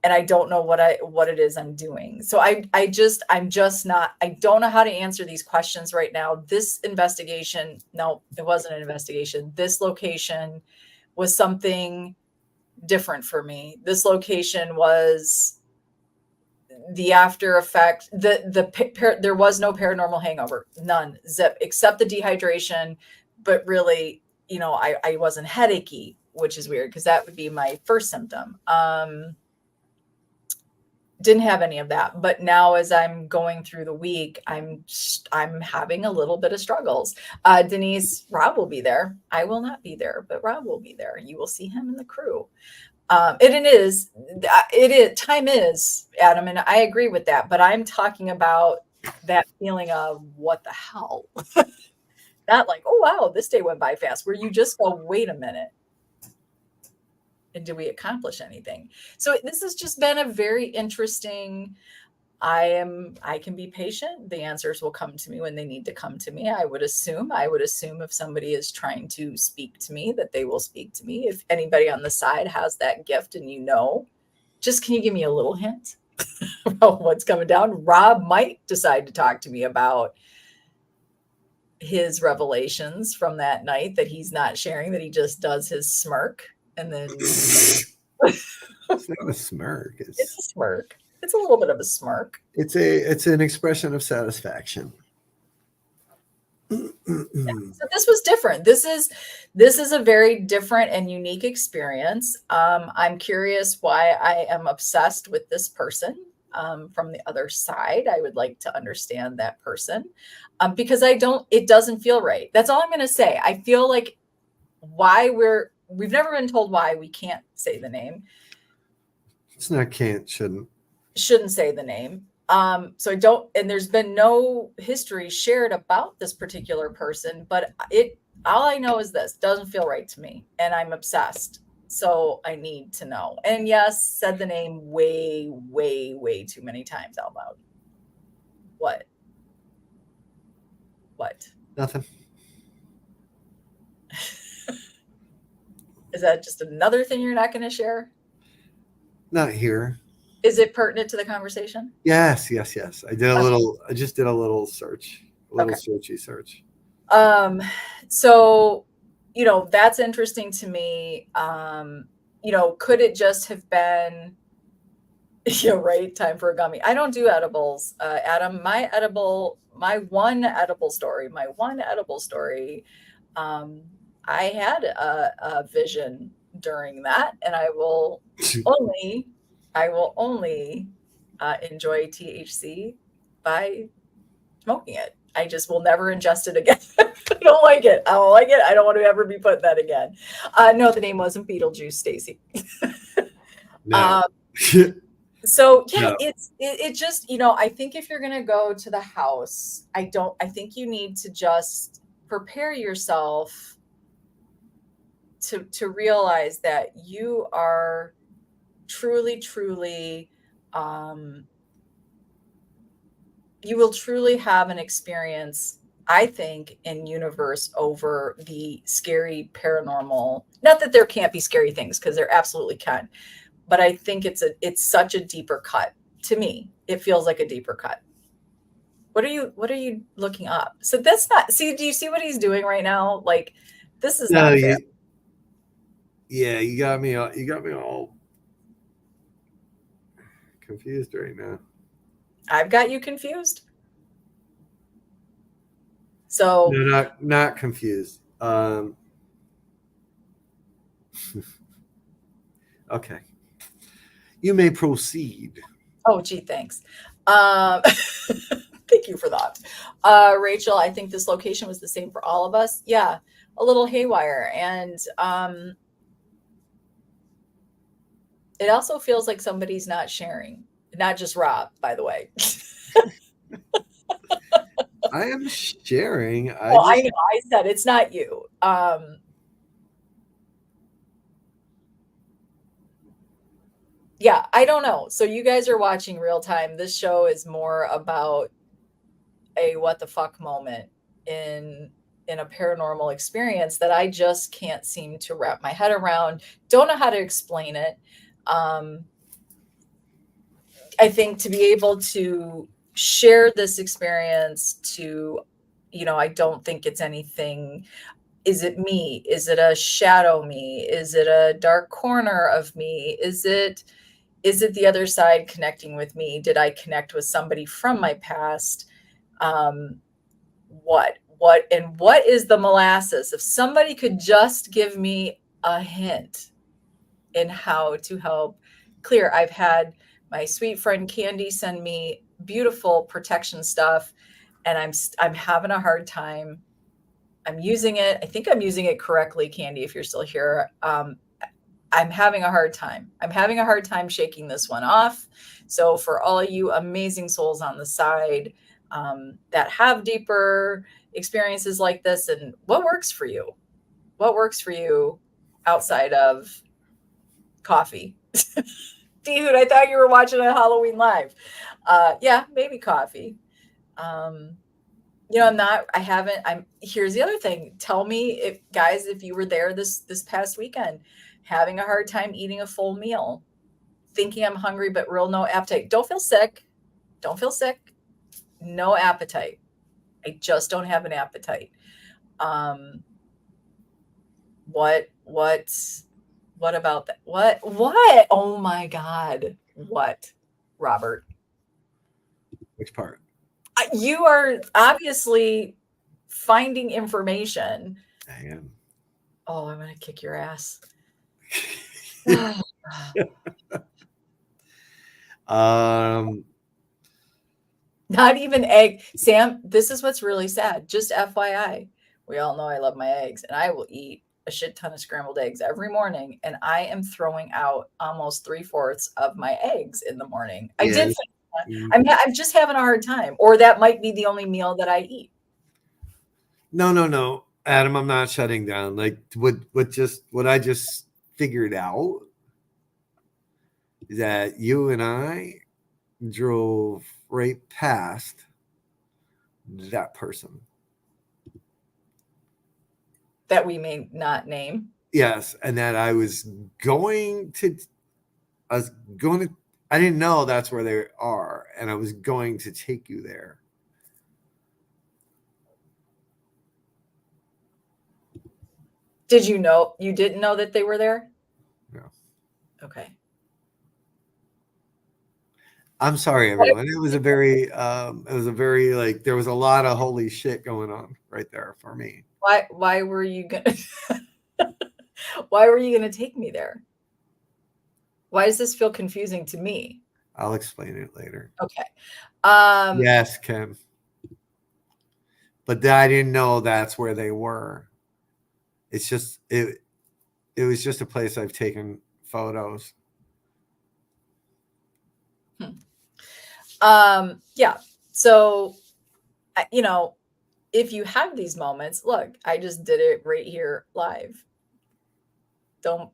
and I don't know what it is I'm doing. So I don't know how to answer these questions right now. This investigation, no, it wasn't an investigation. This location was something different for me. This location was the after effect. There was no paranormal hangover, none, zip, except the dehydration. But really, I wasn't headachy, which is weird because that would be my first symptom. Didn't have any of that. But now as I'm going through the week, I'm having a little bit of struggles. Denise, Rob will be there. I will not be there, but Rob will be there. You will see him in the crew. It is time is, Adam, and I agree with that, but I'm talking about that feeling of what the hell, not like, oh, wow, this day went by fast, where you just go, wait a minute. And did we accomplish anything? So this has just been a very interesting, I can be patient. The answers will come to me when they need to come to me. I would assume if somebody is trying to speak to me, that they will speak to me. If anybody on the side has that gift and just can you give me a little hint about what's coming down? Rob might decide to talk to me about his revelations from that night that he's not sharing, that he just does his smirk and then It's not a smirk. it's a smirk. It's a little bit of a smirk. It's an expression of satisfaction. So this was different. This is a very different and unique experience. I'm curious why I am obsessed with this person. From the other side, I would like to understand that person, because it doesn't feel right. That's all I'm going to say. I feel like we've never been told why we can't say the name. It's not Shouldn't say the name. So I don't, and there's been no history shared about this particular person, but all I know is this doesn't feel right to me, and I'm obsessed. So I need to know. And yes, said the name way, way, way too many times out loud. What? Nothing. Is that just another thing you're not going to share? Not here. Is it pertinent to the conversation? Yes. I just did a little search, searchy search. So, that's interesting to me. Could it just have been, right, time for a gummy? I don't do edibles, Adam. My one edible story, I had a vision during that, and I will only enjoy THC by smoking it. I just will never ingest it again. I don't like it. I don't want to ever be putting that again. No, the name wasn't Beetlejuice, Stacy. No. So yeah, No. it just, I think if you're going to go to the house, I think you need to just prepare yourself to realize that you are truly, you will truly have an experience, I think, in universe over the scary paranormal. Not that there can't be scary things, because there absolutely can. But I think it's such a deeper cut. To me, it feels like a deeper cut. What are you looking up? So that's not, see, do you see what he's doing right now? Like, this is not fair. You got me all confused right now. I've got you confused. So no, not confused. Okay. You may proceed. Oh, gee, thanks. Thank you for that. Rachel, I think this location was the same for all of us. Yeah, a little haywire. And it also feels like somebody's not sharing. Not just Rob, by the way. I am sharing. I know. I said it's not you. Yeah, I don't know. So you guys are watching real time. This show is more about a what the fuck moment in a paranormal experience that I just can't seem to wrap my head around. Don't know how to explain it. I think to be able to share this experience I don't think it's anything. Is it me? Is it a shadow me? Is it a dark corner of me? Is it the other side connecting with me? Did I connect with somebody from my past? What is the molasses? If somebody could just give me a hint in how to help clear. I've had my sweet friend Candy send me beautiful protection stuff, and I'm having a hard time. I'm using it. I think I'm using it correctly, Candy, if you're still here. I'm having a hard time. I'm having a hard time shaking this one off. So for all of you amazing souls on the side that have deeper experiences like this, and what works for you? What works for you outside of coffee? Dude, I thought you were watching a Halloween live. Yeah, maybe coffee. Here's the other thing. Tell me if you were there this past weekend, having a hard time eating a full meal, thinking I'm hungry, but real no appetite. Don't feel sick. No appetite. I just don't have an appetite. What about that? What? Oh my God. What, Robert? Which part? You are obviously finding information. I am. Oh, I'm going to kick your ass. Not even egg. Sam, this is what's really sad. Just FYI, we all know I love my eggs, and I will eat a shit ton of scrambled eggs every morning, and I am throwing out almost 3/4 of my eggs in the morning. I Yes. did. I'm just having a hard time, or that might be the only meal that I eat. No, Adam, I'm not shutting down. Like what I just figured out is that you and I drove right past that person that we may not name. Yes, and that I didn't know that's where they are, and I was going to take you there. Did you know? You didn't know that they were there? No. Okay. I'm sorry, everyone. It was a very like, there was a lot of holy shit going on right there for me. Why were you gonna why were you gonna take me there? Why does this feel confusing to me? I'll explain it later. Okay. Yes, Kim. But I didn't know that's where they were. It's just it was just a place I've taken photos. Yeah. So, if you have these moments, look, I just did it right here live. I'm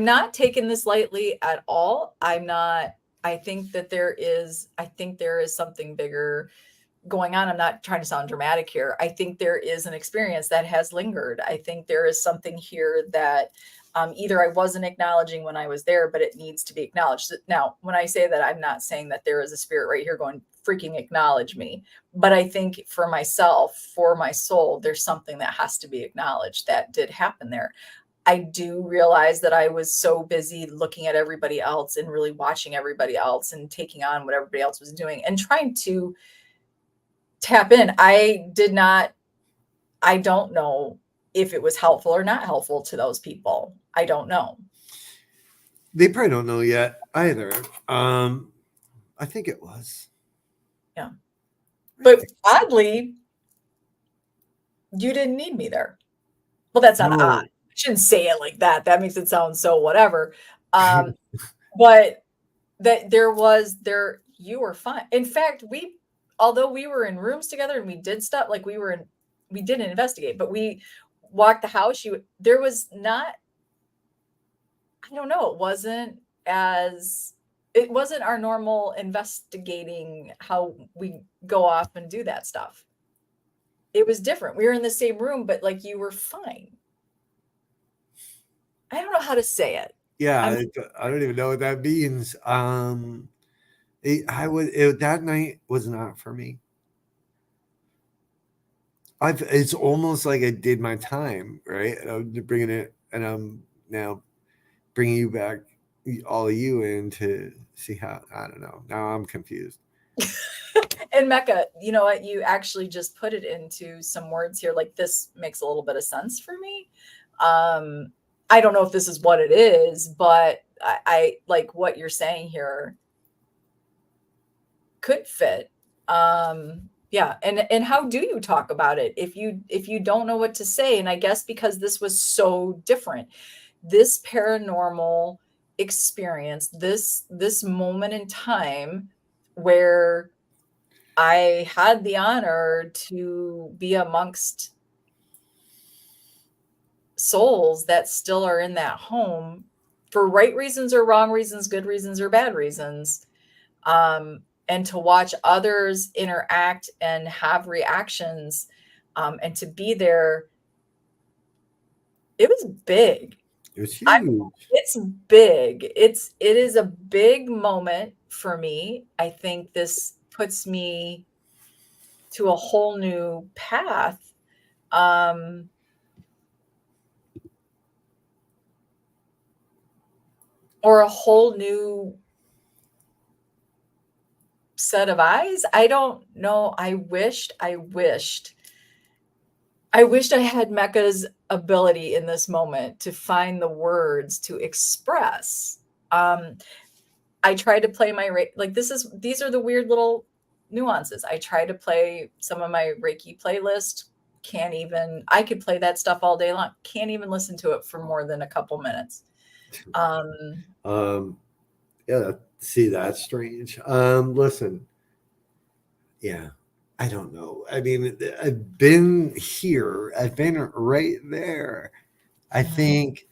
not taking this lightly at all. I think there is something bigger going on. I'm not trying to sound dramatic here. I think there is an experience that has lingered. I think there is something here that either I wasn't acknowledging when I was there, but it needs to be acknowledged. Now, when I say that, I'm not saying that there is a spirit right here going, freaking acknowledge me. But I think for myself, for my soul, there's something that has to be acknowledged that did happen there. I do realize that I was so busy looking at everybody else and really watching everybody else and taking on what everybody else was doing and trying to tap in. I don't know if it was helpful or not helpful to those people. I don't know. They probably don't know yet either. I think it was. Yeah. But oddly, you didn't need me there. Well, that's not odd. I shouldn't say it like that. That makes it sound so whatever. But that you were fine. In fact, although we were in rooms together and we did stuff, like we didn't investigate, but we walked the house. There was not, I don't know. It wasn't our normal investigating how we go off and do that stuff. It was different. We were in the same room, but like you were fine. I don't know how to say it. Yeah, I don't even know what that means. That night was not for me. It's almost like I did my time, right? And I'm bringing it, and I'm now bringing you back, all of you in to see how. I don't know. Now I'm confused. And Mecca, you know what? You actually just put it into some words here. Like, this makes a little bit of sense for me. I don't know if this is what it is, but I like what you're saying here could fit. Yeah. And how do you talk about it if you don't know what to say? And I guess because this was so different, this paranormal experience, this moment in time where I had the honor to be amongst souls that still are in that home for right reasons or wrong reasons, good reasons or bad reasons. And to watch others interact and have reactions, and to be there, it was big. It was huge. It's big. It is a big moment for me. I think this puts me to a whole new path. Or a whole new set of eyes. I don't know. I wished I had Mecca's ability in this moment to find the words to express. I try to play my like these are the weird little nuances. I try to play some of my Reiki playlist. I could play that stuff all day long. Can't even listen to it for more than a couple minutes. Yeah, see, that's strange. Listen, yeah, I don't know. I mean, I've been here. I've been right there. I think,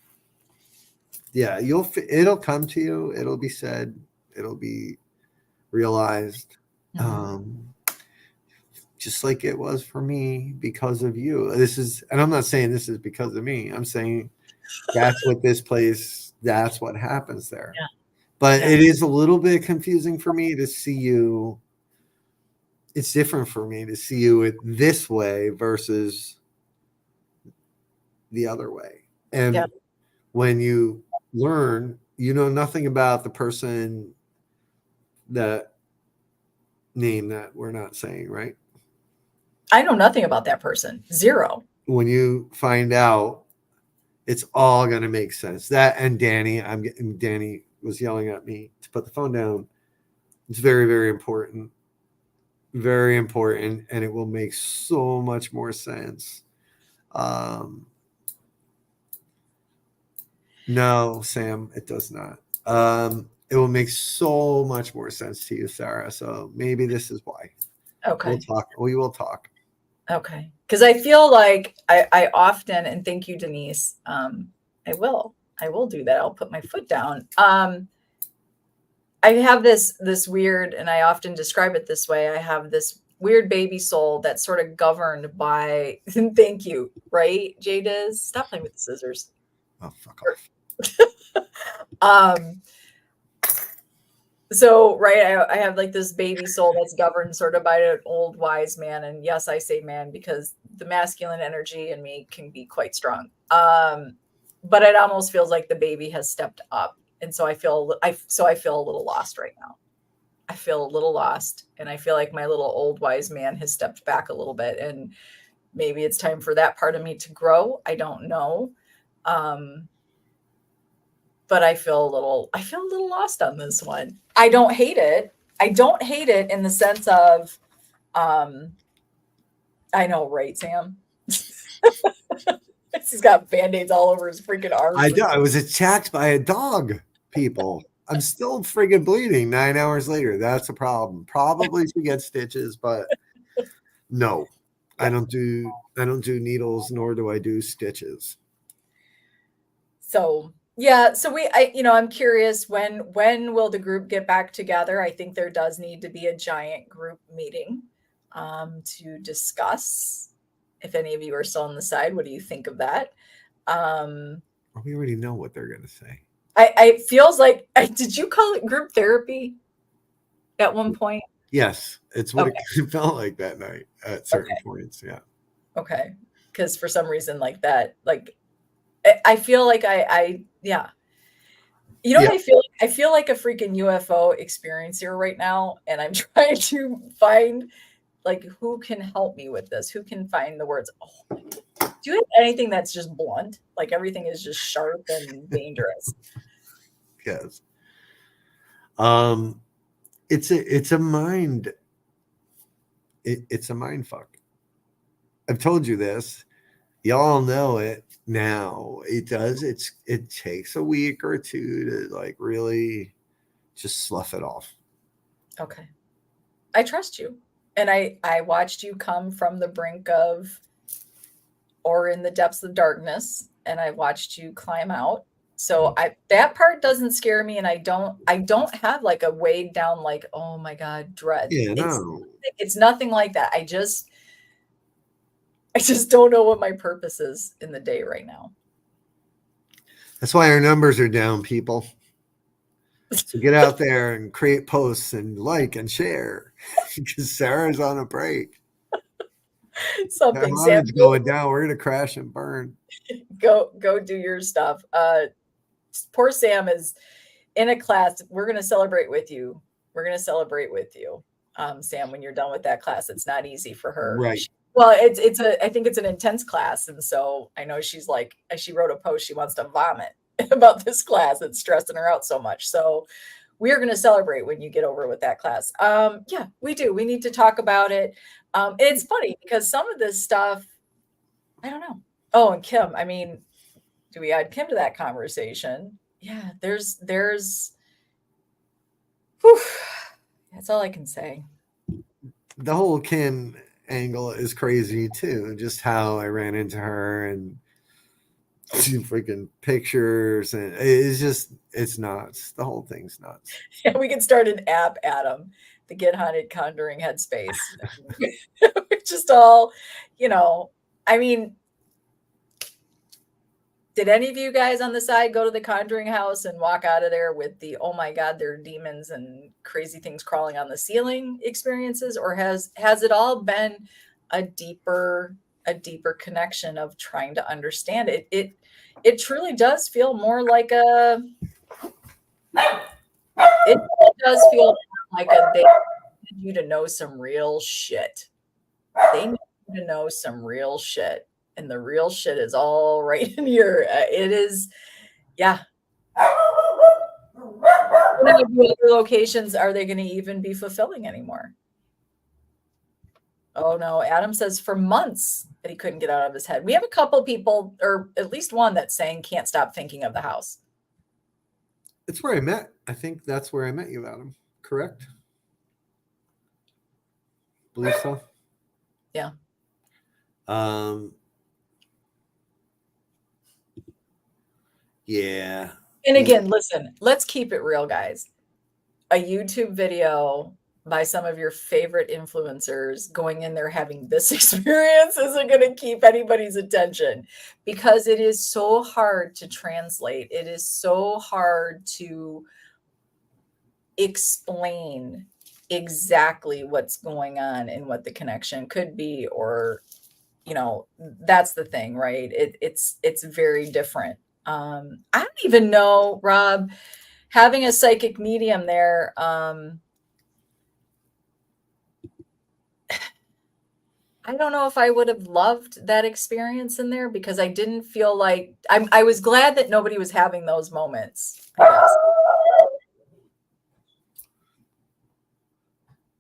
yeah, it'll come to you. It'll be said. It'll be realized. Just like it was for me because of you. And I'm not saying this is because of me. I'm saying that's what this place, that's what happens there. Yeah. But it is a little bit confusing for me to see you. It's different for me to see you this way versus the other way. And when you learn, you know nothing about the person that name that we're not saying, right? I know nothing about that person. Zero. When you find out, it's all going to make sense. That and Danny, Danny was yelling at me to put the phone down. It's very, very important. Very important. And it will make so much more sense. No, Sam, it does not. It will make so much more sense to you, Sarah. So maybe this is why. Okay. We'll talk. We will talk. Okay. Because I feel like I often, and thank you, Denise. I will do that. I'll put my foot down. I have this weird, and I often describe it this way. I have this weird baby soul that's sort of governed by, thank you, right? Jade stop playing with the scissors. Oh, fuck off. So, right, I have like this baby soul that's governed sort of by an old wise man. And yes, I say man because the masculine energy in me can be quite strong. But it almost feels like the baby has stepped up. And so I feel a little lost right now. I feel a little lost. And I feel like my little old wise man has stepped back a little bit. And maybe it's time for that part of me to grow. I don't know. But I feel a little lost on this one. I don't hate it. I don't hate it in the sense of, I know, right, Sam? He's got Band-Aids all over his freaking arms. I was attacked by a dog, people. I'm still friggin' bleeding 9 hours later. That's a problem. Probably to get stitches, but no, I don't do needles, nor do I do stitches. So yeah, so I'm curious when will the group get back together? I think there does need to be a giant group meeting to discuss. If any of you are still on the side, what do you think of that? We already know what they're going to say. I feels like, did you call it group therapy at one point? Yes, it's what it felt like that night at certain points. Yeah. Okay, because for some reason like that, like I feel like yeah. You know what I feel like? I feel like a freaking UFO experiencer right now, and I'm trying to find like who can help me with this, who can find the words. Oh my God. Do you have anything that's just blunt? Like everything is just sharp and dangerous. Yes. It's a mind. It's a mind fuck. I've told you this. Y'all know it now. It does. It takes a week or two to like really just slough it off. Okay. I trust you. And I watched you come from the brink of or in the depths of darkness, and I watched you climb out. So that part doesn't scare me, and I don't have like a weighed down like, oh my God, dread. Yeah, no. It's nothing like that. I just don't know what my purpose is in the day right now. That's why our numbers are down, people. So get out there and create posts and like and share because Sarah's on a break. something. Come on, Sam, it's going down. We're gonna crash and burn. go do your stuff. Poor Sam is in a class. We're gonna celebrate with you. We're gonna celebrate with you, Sam, when you're done with that class. It's not easy for her. Right. Well, I think it's an intense class, and so I know she's like, she wrote a post, she wants to vomit about this class. It's stressing her out so much. So we are going to celebrate when you get over with that class. Yeah, we do. We need to talk about it. And it's funny because some of this stuff, I don't know. Oh, and Kim, I mean, do we add Kim to that conversation? Yeah, there's, whew, that's all I can say. The whole Kim angle is crazy too. Just how I ran into her and freaking pictures, and it's nuts. The whole thing's nuts. Yeah, we can start an app, Adam, the Get Haunted Conjuring Headspace. Just all, I mean, did any of you guys on the side go to the Conjuring house and walk out of there with the, oh my God, there are demons and crazy things crawling on the ceiling experiences? Or has it all been a deeper connection of trying to understand it? It truly does feel more like they need you to know some real shit. They need you to know some real shit. And the real shit is all right in here. It is, yeah. What other locations are they going to even be fulfilling anymore? Oh no, Adam says for months that he couldn't get out of his head. We have a couple people, or at least one, that's saying can't stop thinking of the house. It's where I met. I think that's where I met you, Adam. Correct? Believe so. Yeah. Yeah. And again, listen, let's keep it real, guys. A YouTube video by some of your favorite influencers going in there having this experience isn't going to keep anybody's attention, because it is so hard to translate. It is so hard to explain exactly what's going on and what the connection could be, or that's the thing, right? It's very different. I don't even know, Rob, having a psychic medium there, I don't know if I would have loved that experience in there, because I didn't feel like I was glad that nobody was having those moments, I guess.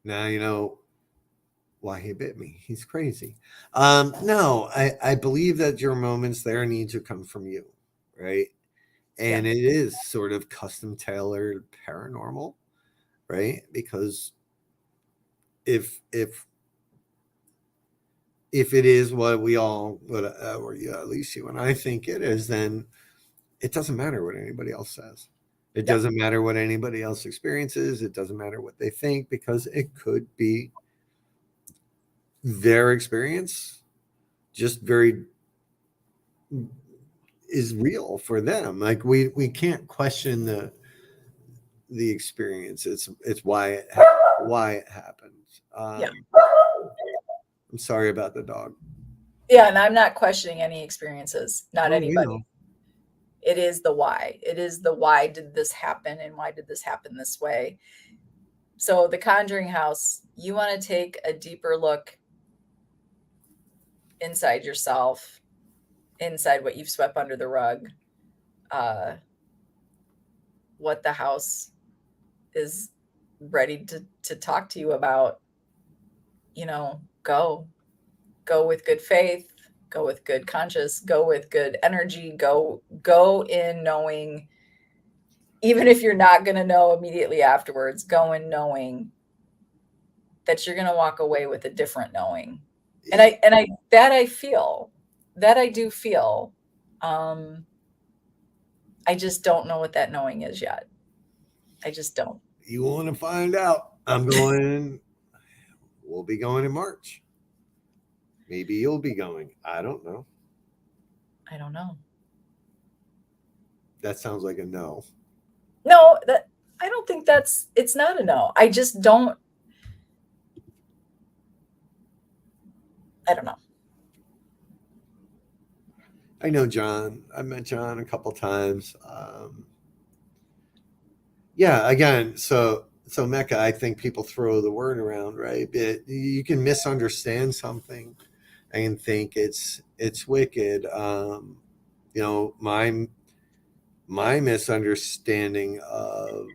Now you know why he bit me. He's crazy. No, I believe that your moments there need to come from you, right? And it is sort of custom tailored paranormal, right? Because if it is what we all would, or at least you and I think it is, then it doesn't matter what anybody else says. It doesn't matter what anybody else experiences. It doesn't matter what they think, because it could be their experience just is real for them. Like we can't question the experience. It's why it happens. I'm sorry about the dog. Yeah, and I'm not questioning any experiences, not anybody. It is the why. It is the why did this happen, and why did this happen this way? So the Conjuring house, you want to take a deeper look inside yourself, inside what you've swept under the rug, what the house is ready to talk to you about. Go with good faith, go with good conscience, go with good energy, go in knowing, even if you're not going to know immediately afterwards, go in knowing that you're going to walk away with a different knowing. And I do feel, I just don't know what that knowing is yet. I just don't. You want to find out? We'll be going in March. Maybe you'll be going. I don't know. That sounds like a no. No, I don't think it's not a no. I just don't. I don't know. I know John. I met John a couple times. Yeah, again, so Mecca, I think people throw the word around, right? But you can misunderstand something and think it's wicked. You know, my misunderstanding of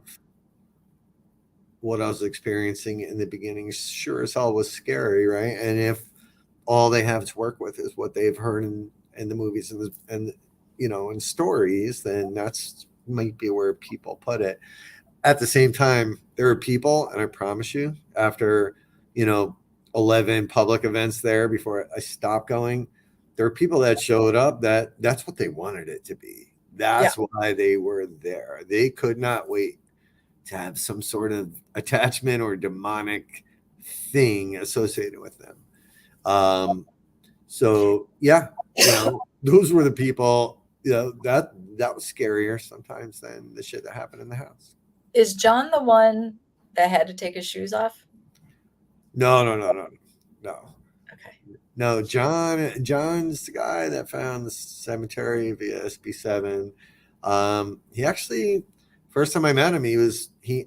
what I was experiencing in the beginning sure as hell was scary, right? And if all they have to work with is what they've heard in the movies and you know, in stories, then that's might be where people put it. At the same time, there are people, and I promise you, after, you know, 11 public events there before I stopped going, there are people that showed up that's what they wanted it to be. That's why they were there. They could not wait to have some sort of attachment or demonic thing associated with them. So yeah, you know, those were the people, you know, that was scarier sometimes than the shit that happened in the house. Is John the one that had to take his shoes off? No. Okay. No, John's the guy that found the cemetery via SB7. He actually, first time I met him, he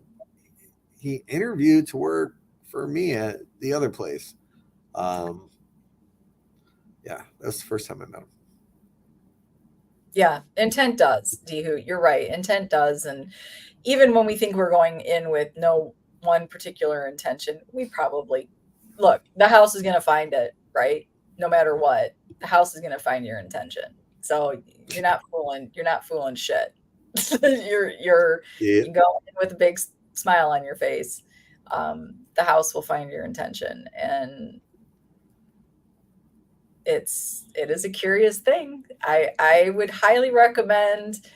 interviewed to work for me at the other place. Yeah, that's the first time I met him. Yeah, intent does, Dehu. You're right. Intent does. And even when we think we're going in with no one particular intention, we probably look, the house is going to find it, right? No matter what, the house is going to find your intention. So you're not fooling shit. You go in with a big smile on your face. The house will find your intention. And it is a curious thing. I would highly recommend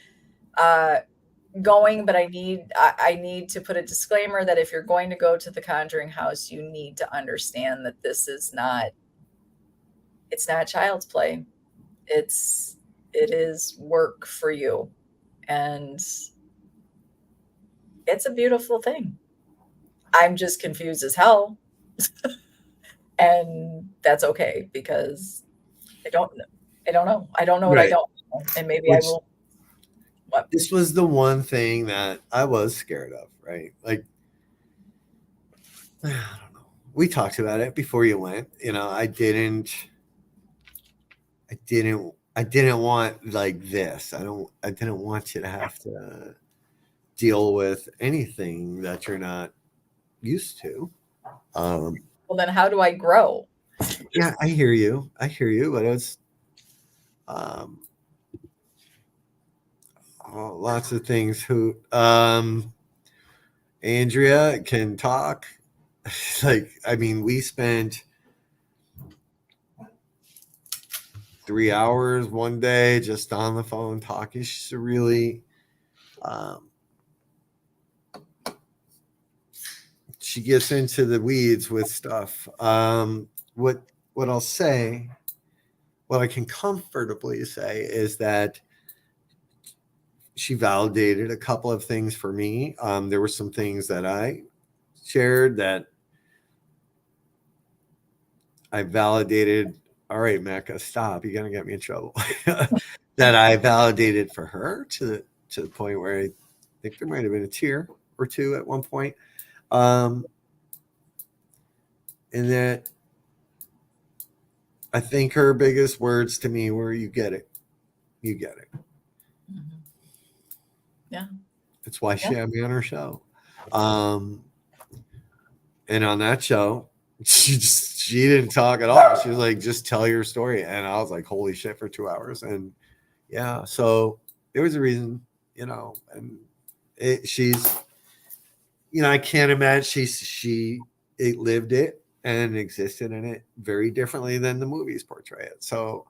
going, but I need to put a disclaimer that if you're going to go to the Conjuring house, you need to understand that it's not child's play. It is work for you, and it's a beautiful thing. I'm just confused as hell. And that's okay, because I don't know. I don't know what I don't know. And maybe I will. What? This was the one thing that I was scared of, right? Like, I don't know. We talked about it before you went. You know, I didn't want like this. I didn't want you to have to deal with anything that you're not used to. Well, then how do I grow? Yeah, I hear you, but it's lots of things. Who Andrea can talk. Like, I mean, we spent 3 hours one day just on the phone talking. She's really she gets into the weeds with stuff. What I'll say, what I can comfortably say is that she validated a couple of things for me. There were some things that I shared that I validated. All right, Mecca, stop. You're going to get me in trouble. That I validated for her to the point where I think there might have been a tear or two at one point. And that I think her biggest words to me were, "You get it. You get it." Mm-hmm. Yeah. That's why she had me on her show. And on that show, she didn't talk at all. She was like, "Just tell your story." And I was like, "Holy shit," for 2 hours. And yeah, so there was a reason, you know, and she's, you know, I can't imagine she lived it and existed in it very differently than the movies portray it. So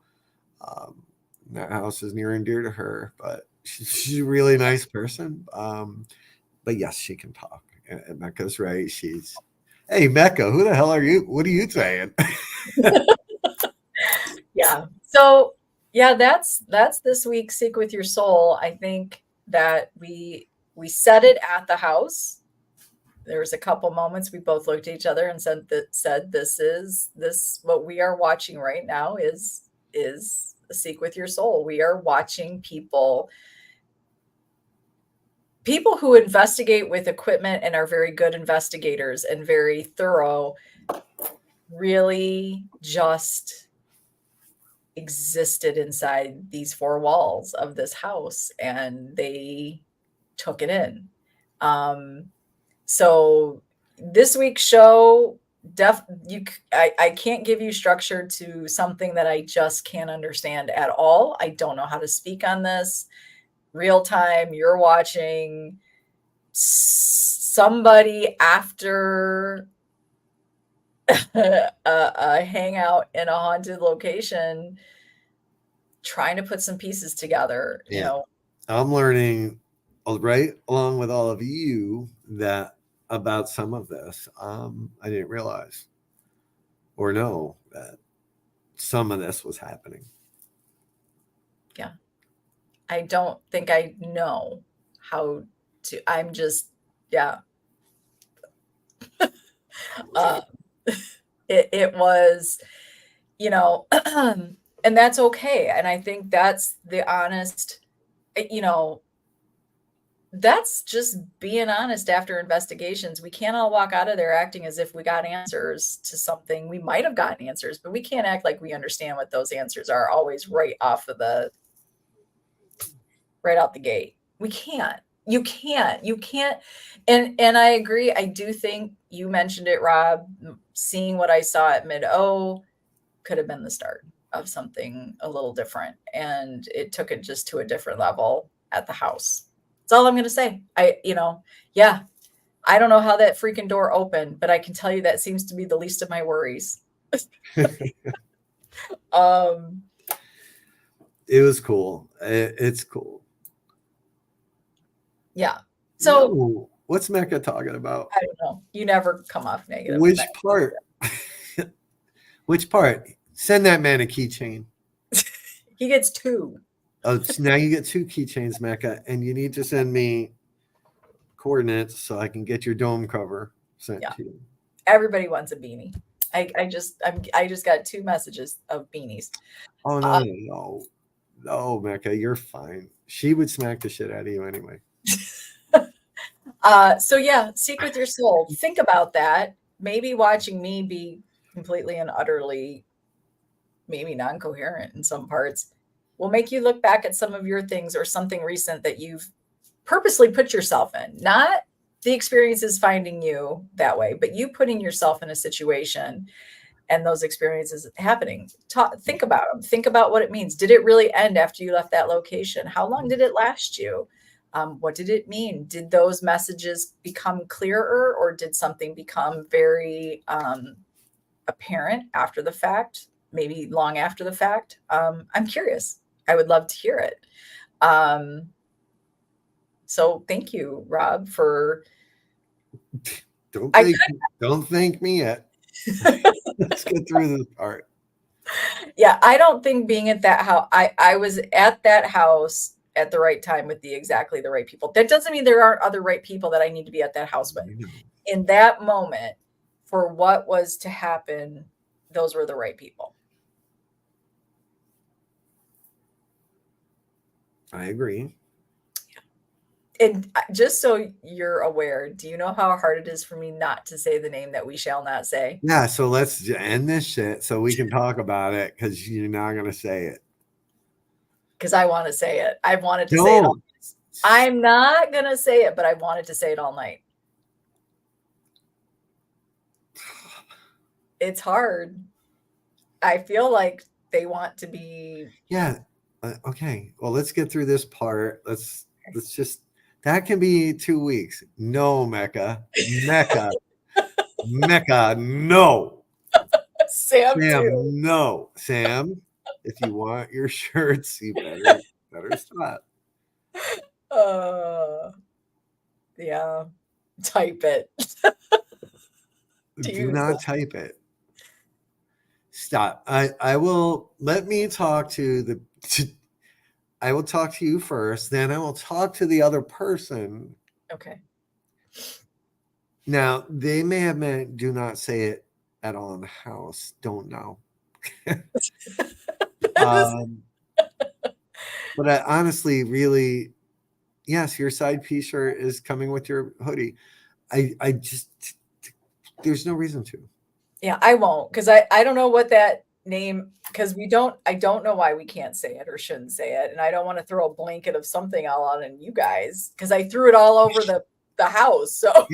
that house is near and dear to her, but she's a really nice person. But yes, she can talk. And Mecca's right. Hey, Mecca, who the hell are you? What are you saying? Yeah. So yeah, that's this week's Seek with Your Soul. I think that we said it at the house. there was a couple moments we both looked at each other and said this what we are watching right now is Seek with Your Soul. We are watching people who investigate with equipment and are very good investigators and very thorough, really just existed inside these four walls of this house, and they took it in. So this week's show, I can't give you structure to something that I just can't understand at all. I don't know how to speak on this. Real time, you're watching somebody after a hangout in a haunted location trying to put some pieces together. Yeah. You know, I'm learning right along with all of you that about some of this. I didn't realize or know that some of this was happening. Yeah. I don't think I know how to, I'm just, yeah. It was, you know, and that's okay. And I think that's the honest, you know, that's just being honest after investigations. We can't all walk out of there acting as if we got answers to something. We might have gotten answers, but we can't act like we understand what those answers are always right out the gate. We can't. You can't. And I agree. I do think you mentioned it, Rob. Seeing what I saw at Mid-O could have been the start of something a little different. And it took it just to a different level at the house. That's all I'm going to say. Yeah, I don't know how that freaking door opened, but I can tell you that seems to be the least of my worries. It was cool. It's cool. Yeah. So no. What's Mecca talking about? I don't know. You never come off negative. Which part? Which part? Send that man a keychain. He gets 2. Oh, so now you get 2 keychains, Mecca, and you need to send me coordinates so I can get your dome cover sent to you. Everybody wants a beanie. I just got 2 messages of beanies. Oh no, Mecca, you're fine. She would smack the shit out of you anyway. So yeah, Seek with Your Soul. Think about that. Maybe watching me be completely and utterly maybe non-coherent in some parts will make you look back at some of your things or something recent that you've purposely put yourself in. Not the experiences finding you that way, but you putting yourself in a situation and those experiences happening. Think about them. Think about what it means. Did it really end after you left that location? How long did it last you? What did it mean? Did those messages become clearer, or did something become very apparent after the fact, maybe long after the fact? I'm curious. I would love to hear it. So thank you, Rob, for... Don't thank me yet. Let's get through this part. Yeah, I don't think being at that house, I was at that house at the right time with exactly the right people. That doesn't mean there aren't other right people that I need to be at that house with. In that moment, for what was to happen, those were the right people. I agree. And just so you're aware, do you know how hard it is for me not to say the name that we shall not say? Yeah, so let's end this shit so we can talk about it, because you're not going to say it. Because I want to say it. I've wanted to say it all night. I'm not going to say it, but I wanted to say it all night. It's hard. I feel like they want to be... Yeah. Okay. Well, let's get through this part. Let's just... That can be 2 weeks. No, Mecca. Mecca, no. Sam too. No. Sam, if you want your shirts, you better stop. Yeah. Type it. Do not type it. Stop. I will let me talk to I will talk to you first, then I will talk to the other person. Okay. Now, they may have meant do not say it at all in the house. Don't know. um, but I honestly, really, yes, your side piece shirt is coming with your hoodie. I just, there's no reason to. Yeah, I won't, because I don't know what that name, because I don't know why we can't say it or shouldn't say it. And I don't want to throw a blanket of something all on you guys, because I threw it all over the house. So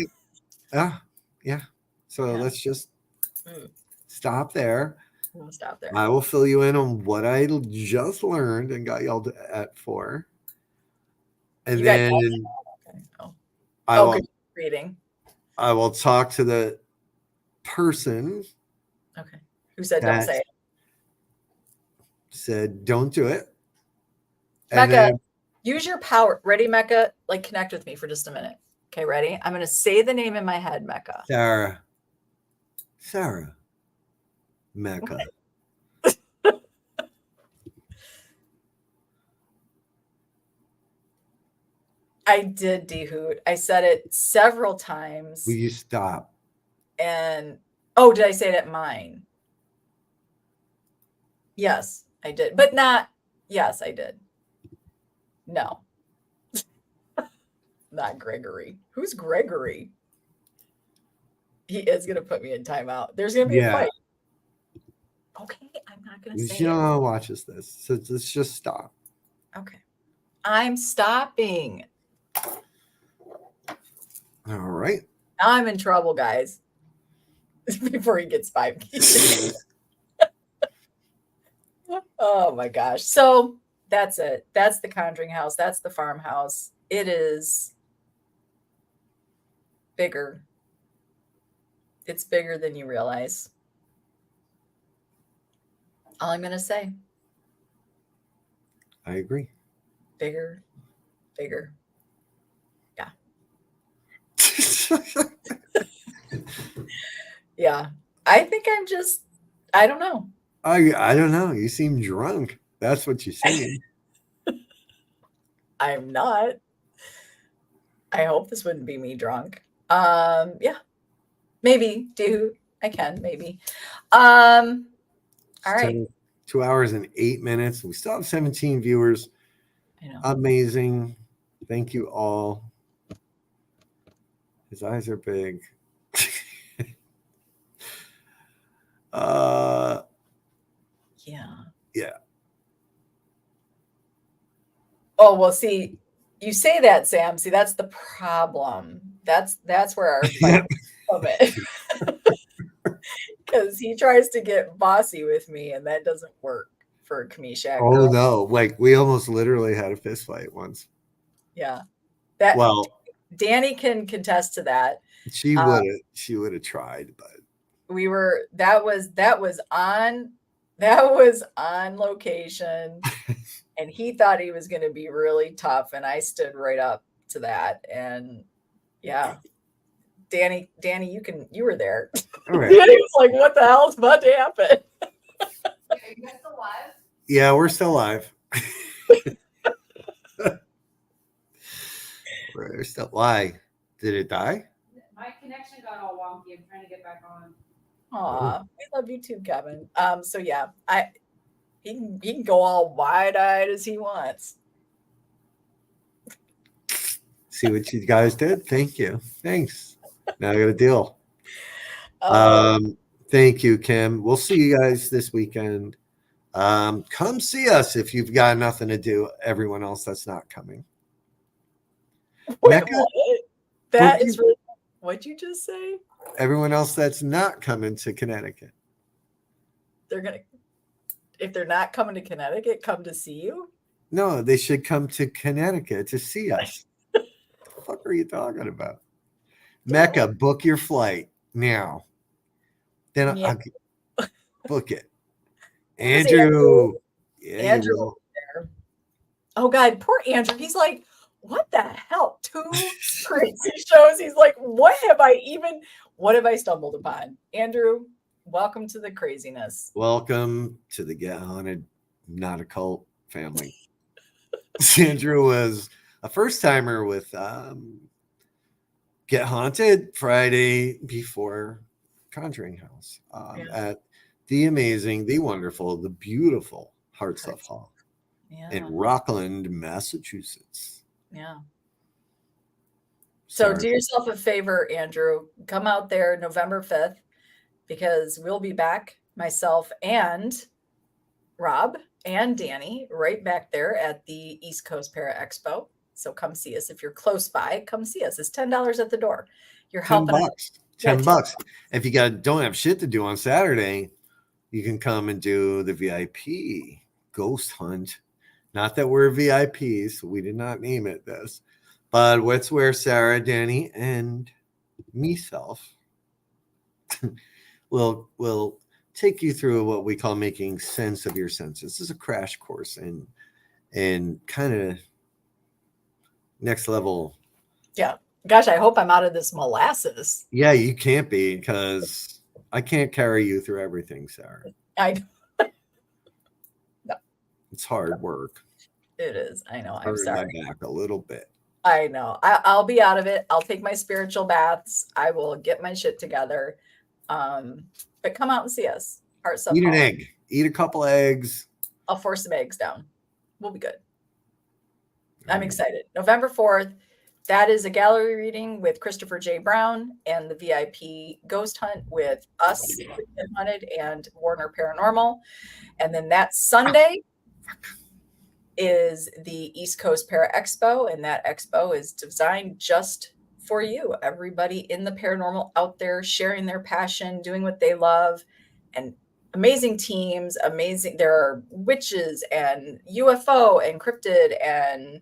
Yeah. So Yeah. let's just stop there. we'll stop there. I will fill you in on what I just learned and got yelled at for. And You got then Okay. Oh, I will, good reading. I will talk to the person Okay. Who said don't say it? Said don't do it. Mecca, And then, use your power. Ready, Mecca? Like, connect with me for just a minute. Okay, ready? I'm going to say the name in my head, Mecca. Sarah. Mecca. I did, D-Hoot. I said it several times. Will you stop? And, oh, did I say it at mine? Yes, I did. But not, yes, I did. No. Not Gregory. Who's Gregory? He is going to put me in timeout. There's going to be a fight. Okay, I'm not going to say You it. know, watches this. So let's just stop. Okay. I'm stopping. All right. Now I'm in trouble, guys. Before he gets 5 keys. Oh my gosh. So that's it. That's the Conjuring House. That's the Farmhouse. It is bigger. It's bigger than you realize. All I'm going to say. I agree. Bigger. Yeah. Yeah. I think I don't know. I don't know. You seem drunk. That's what you seem. I'm not. I hope this wouldn't be me drunk. Yeah. Maybe, dude. I can, maybe. All right. 2 hours and 8 minutes. We still have 17 viewers. I know. Amazing. Thank you all. His eyes are big. Yeah. Oh, well, see, you say that, Sam. See, that's the problem. That's where our fight of it. Because he tries to get bossy with me, and that doesn't work for a Kamishak Oh girl. no! Like we almost literally had a fist fight once. Yeah. Danny can contest to that. She would have tried, but that was on location. And he thought he was going to be really tough, and I stood right up to that. And yeah, Danny, you were there. all right. Danny was like, "What the hell's about to happen?" Are you guys still live? Yeah, we're still live. We're still. Why? Did it die? My connection got all wonky. I'm trying to get back on. Aw, we love you too, Kevin. So yeah, he can go all wide-eyed as he wants. See what you guys did? Thank you. Thanks. Now I got a deal. Thank you, Kim. We'll see you guys this weekend. Come see us if you've got nothing to do. Everyone else that's not coming. Wait, Mecca? what? That is really what'd you just say? Everyone else that's not coming to Connecticut. If they're not coming to Connecticut, come to see you? No, they should come to Connecticut to see us. What the fuck are you talking about? Mecca, book your flight now. Then I'll book it. Andrew. Yeah, Andrew there. Oh God, poor Andrew. He's like, what the hell? 2 crazy shows. He's like, what have I stumbled upon? Andrew, welcome to the craziness. Welcome to the Get Haunted, Not a Cult family. Andrew was a first timer with Get Haunted Friday before Conjuring House at the amazing, the wonderful, the beautiful Heart Stuff Hall in Rockland, Massachusetts. Yeah. So Sarah. do yourself a favor, Andrew. Come out there November 5th because we'll be back, myself and Rob and Danny, right back there at the East Coast Para Expo. So come see us. If you're close by, come see us. It's $10 at the door. You're helping us. $10. If you don't have shit to do on Saturday, you can come and do the VIP ghost hunt. Not that we're VIPs, so we did not name it this, but it's where Sarah, Danny, and myself will take you through what we call making sense of your senses. This is a crash course in kind of next level. Yeah. Gosh, I hope I'm out of this molasses. Yeah, you can't be, because I can't carry you through everything, Sarah. I no. It's hard work. It is. I know. I'm Hurting sorry. my back a little bit. I know. I'll be out of it. I'll take my spiritual baths. I will get my shit together. But come out and see us. Heart Stuff Eat an Hall. egg. Eat a couple eggs. I'll force some eggs down. We'll be good. I'm excited. November 4th. That is a gallery reading with Christopher J. Brown and the VIP Ghost Hunt with us, Get Hunted, and Warner Paranormal. And then that Sunday is the East Coast Para Expo, and that expo is designed just for you. Everybody in the paranormal out there sharing their passion, doing what they love, and amazing teams, amazing. There are witches and UFO and cryptid and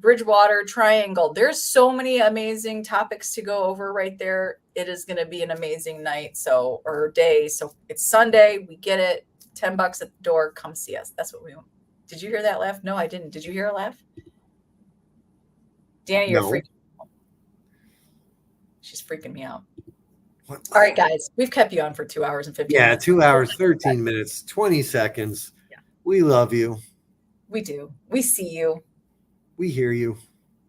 Bridgewater Triangle. There's so many amazing topics to go over right there. It is going to be an amazing night, or day. So it's Sunday. We get it. $10 at the door. Come see us. That's what we want. Did you hear that laugh? No, I didn't. Did you hear a laugh? Danny, you're freaking me out. She's freaking me out. What? All right, guys. We've kept you on for 2 hours and 15 minutes. 2 hours, 13 minutes, 20 seconds. Yeah. We love you. We do. We see you. We hear you.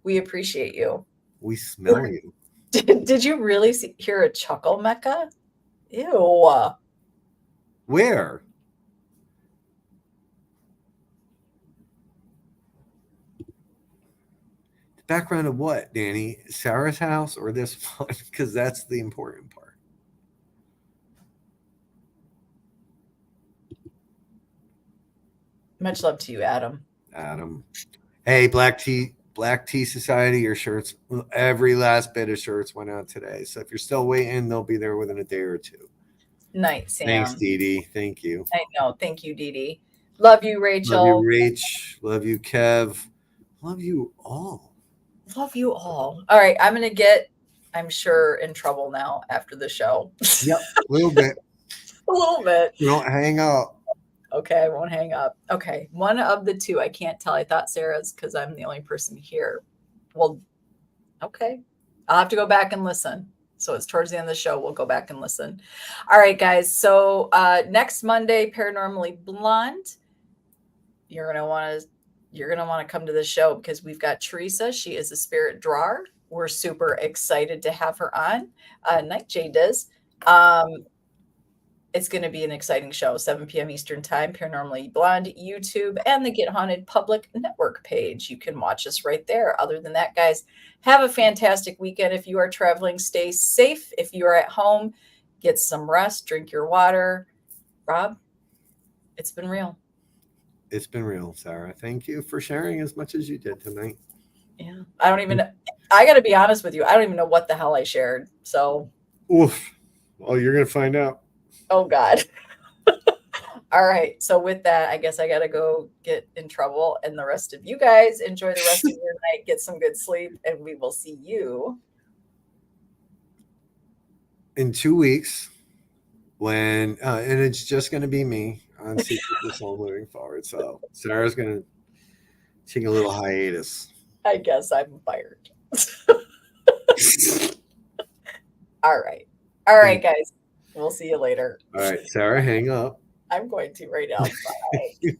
We appreciate you. We smell you. Did you really hear a chuckle, Mecca? Ew. Where? The background of what, Danny? Sarah's house or this one? Because that's the important part. Much love to you, Adam. Hey, Black Tea Society, your shirts, every last bit of shirts went out today. So if you're still waiting, they'll be there within a day or two. Night, Sam. Thanks, Dee Dee. Thank you. I know. Thank you, Dee Dee. Love you, Rachel. Love you, Rach. Love you, Kev. Love you all. Love you all. All right. I'm going to get, I'm sure, in trouble now after the show. Yep. A little bit. A little bit. You don't hang up. Okay, I won't hang up. Okay, one of the two. I can't tell. I thought Sarah's because I'm the only person here. Well, okay. I'll have to go back and listen. So it's towards the end of the show. We'll go back and listen. All right, guys. So next Monday, Paranormally Blonde. You're gonna want to come to the show because we've got Teresa. She is a spirit drawer. We're super excited to have her on. Night Jade does. It's going to be an exciting show, 7 p.m. Eastern Time, Paranormally Blonde, YouTube, and the Get Haunted Public Network page. You can watch us right there. Other than that, guys, have a fantastic weekend. If you are traveling, stay safe. If you are at home, get some rest, drink your water. Rob, it's been real. It's been real, Sarah. Thank you for sharing as much as you did tonight. Yeah. I got to be honest with you. I don't even know what the hell I shared. So. Oof. Well, you're going to find out. Oh, God. All right. So with that, I guess I got to go get in trouble. And the rest of you guys enjoy the rest of your night. Get some good sleep. And we will see you in 2 weeks when, and it's just going to be me on Secret the Soul moving forward. So Sarah's going to take a little hiatus. I guess I'm fired. All right. All right, guys. We'll see you later. All right, Sarah, hang up. I'm going to right now. Bye.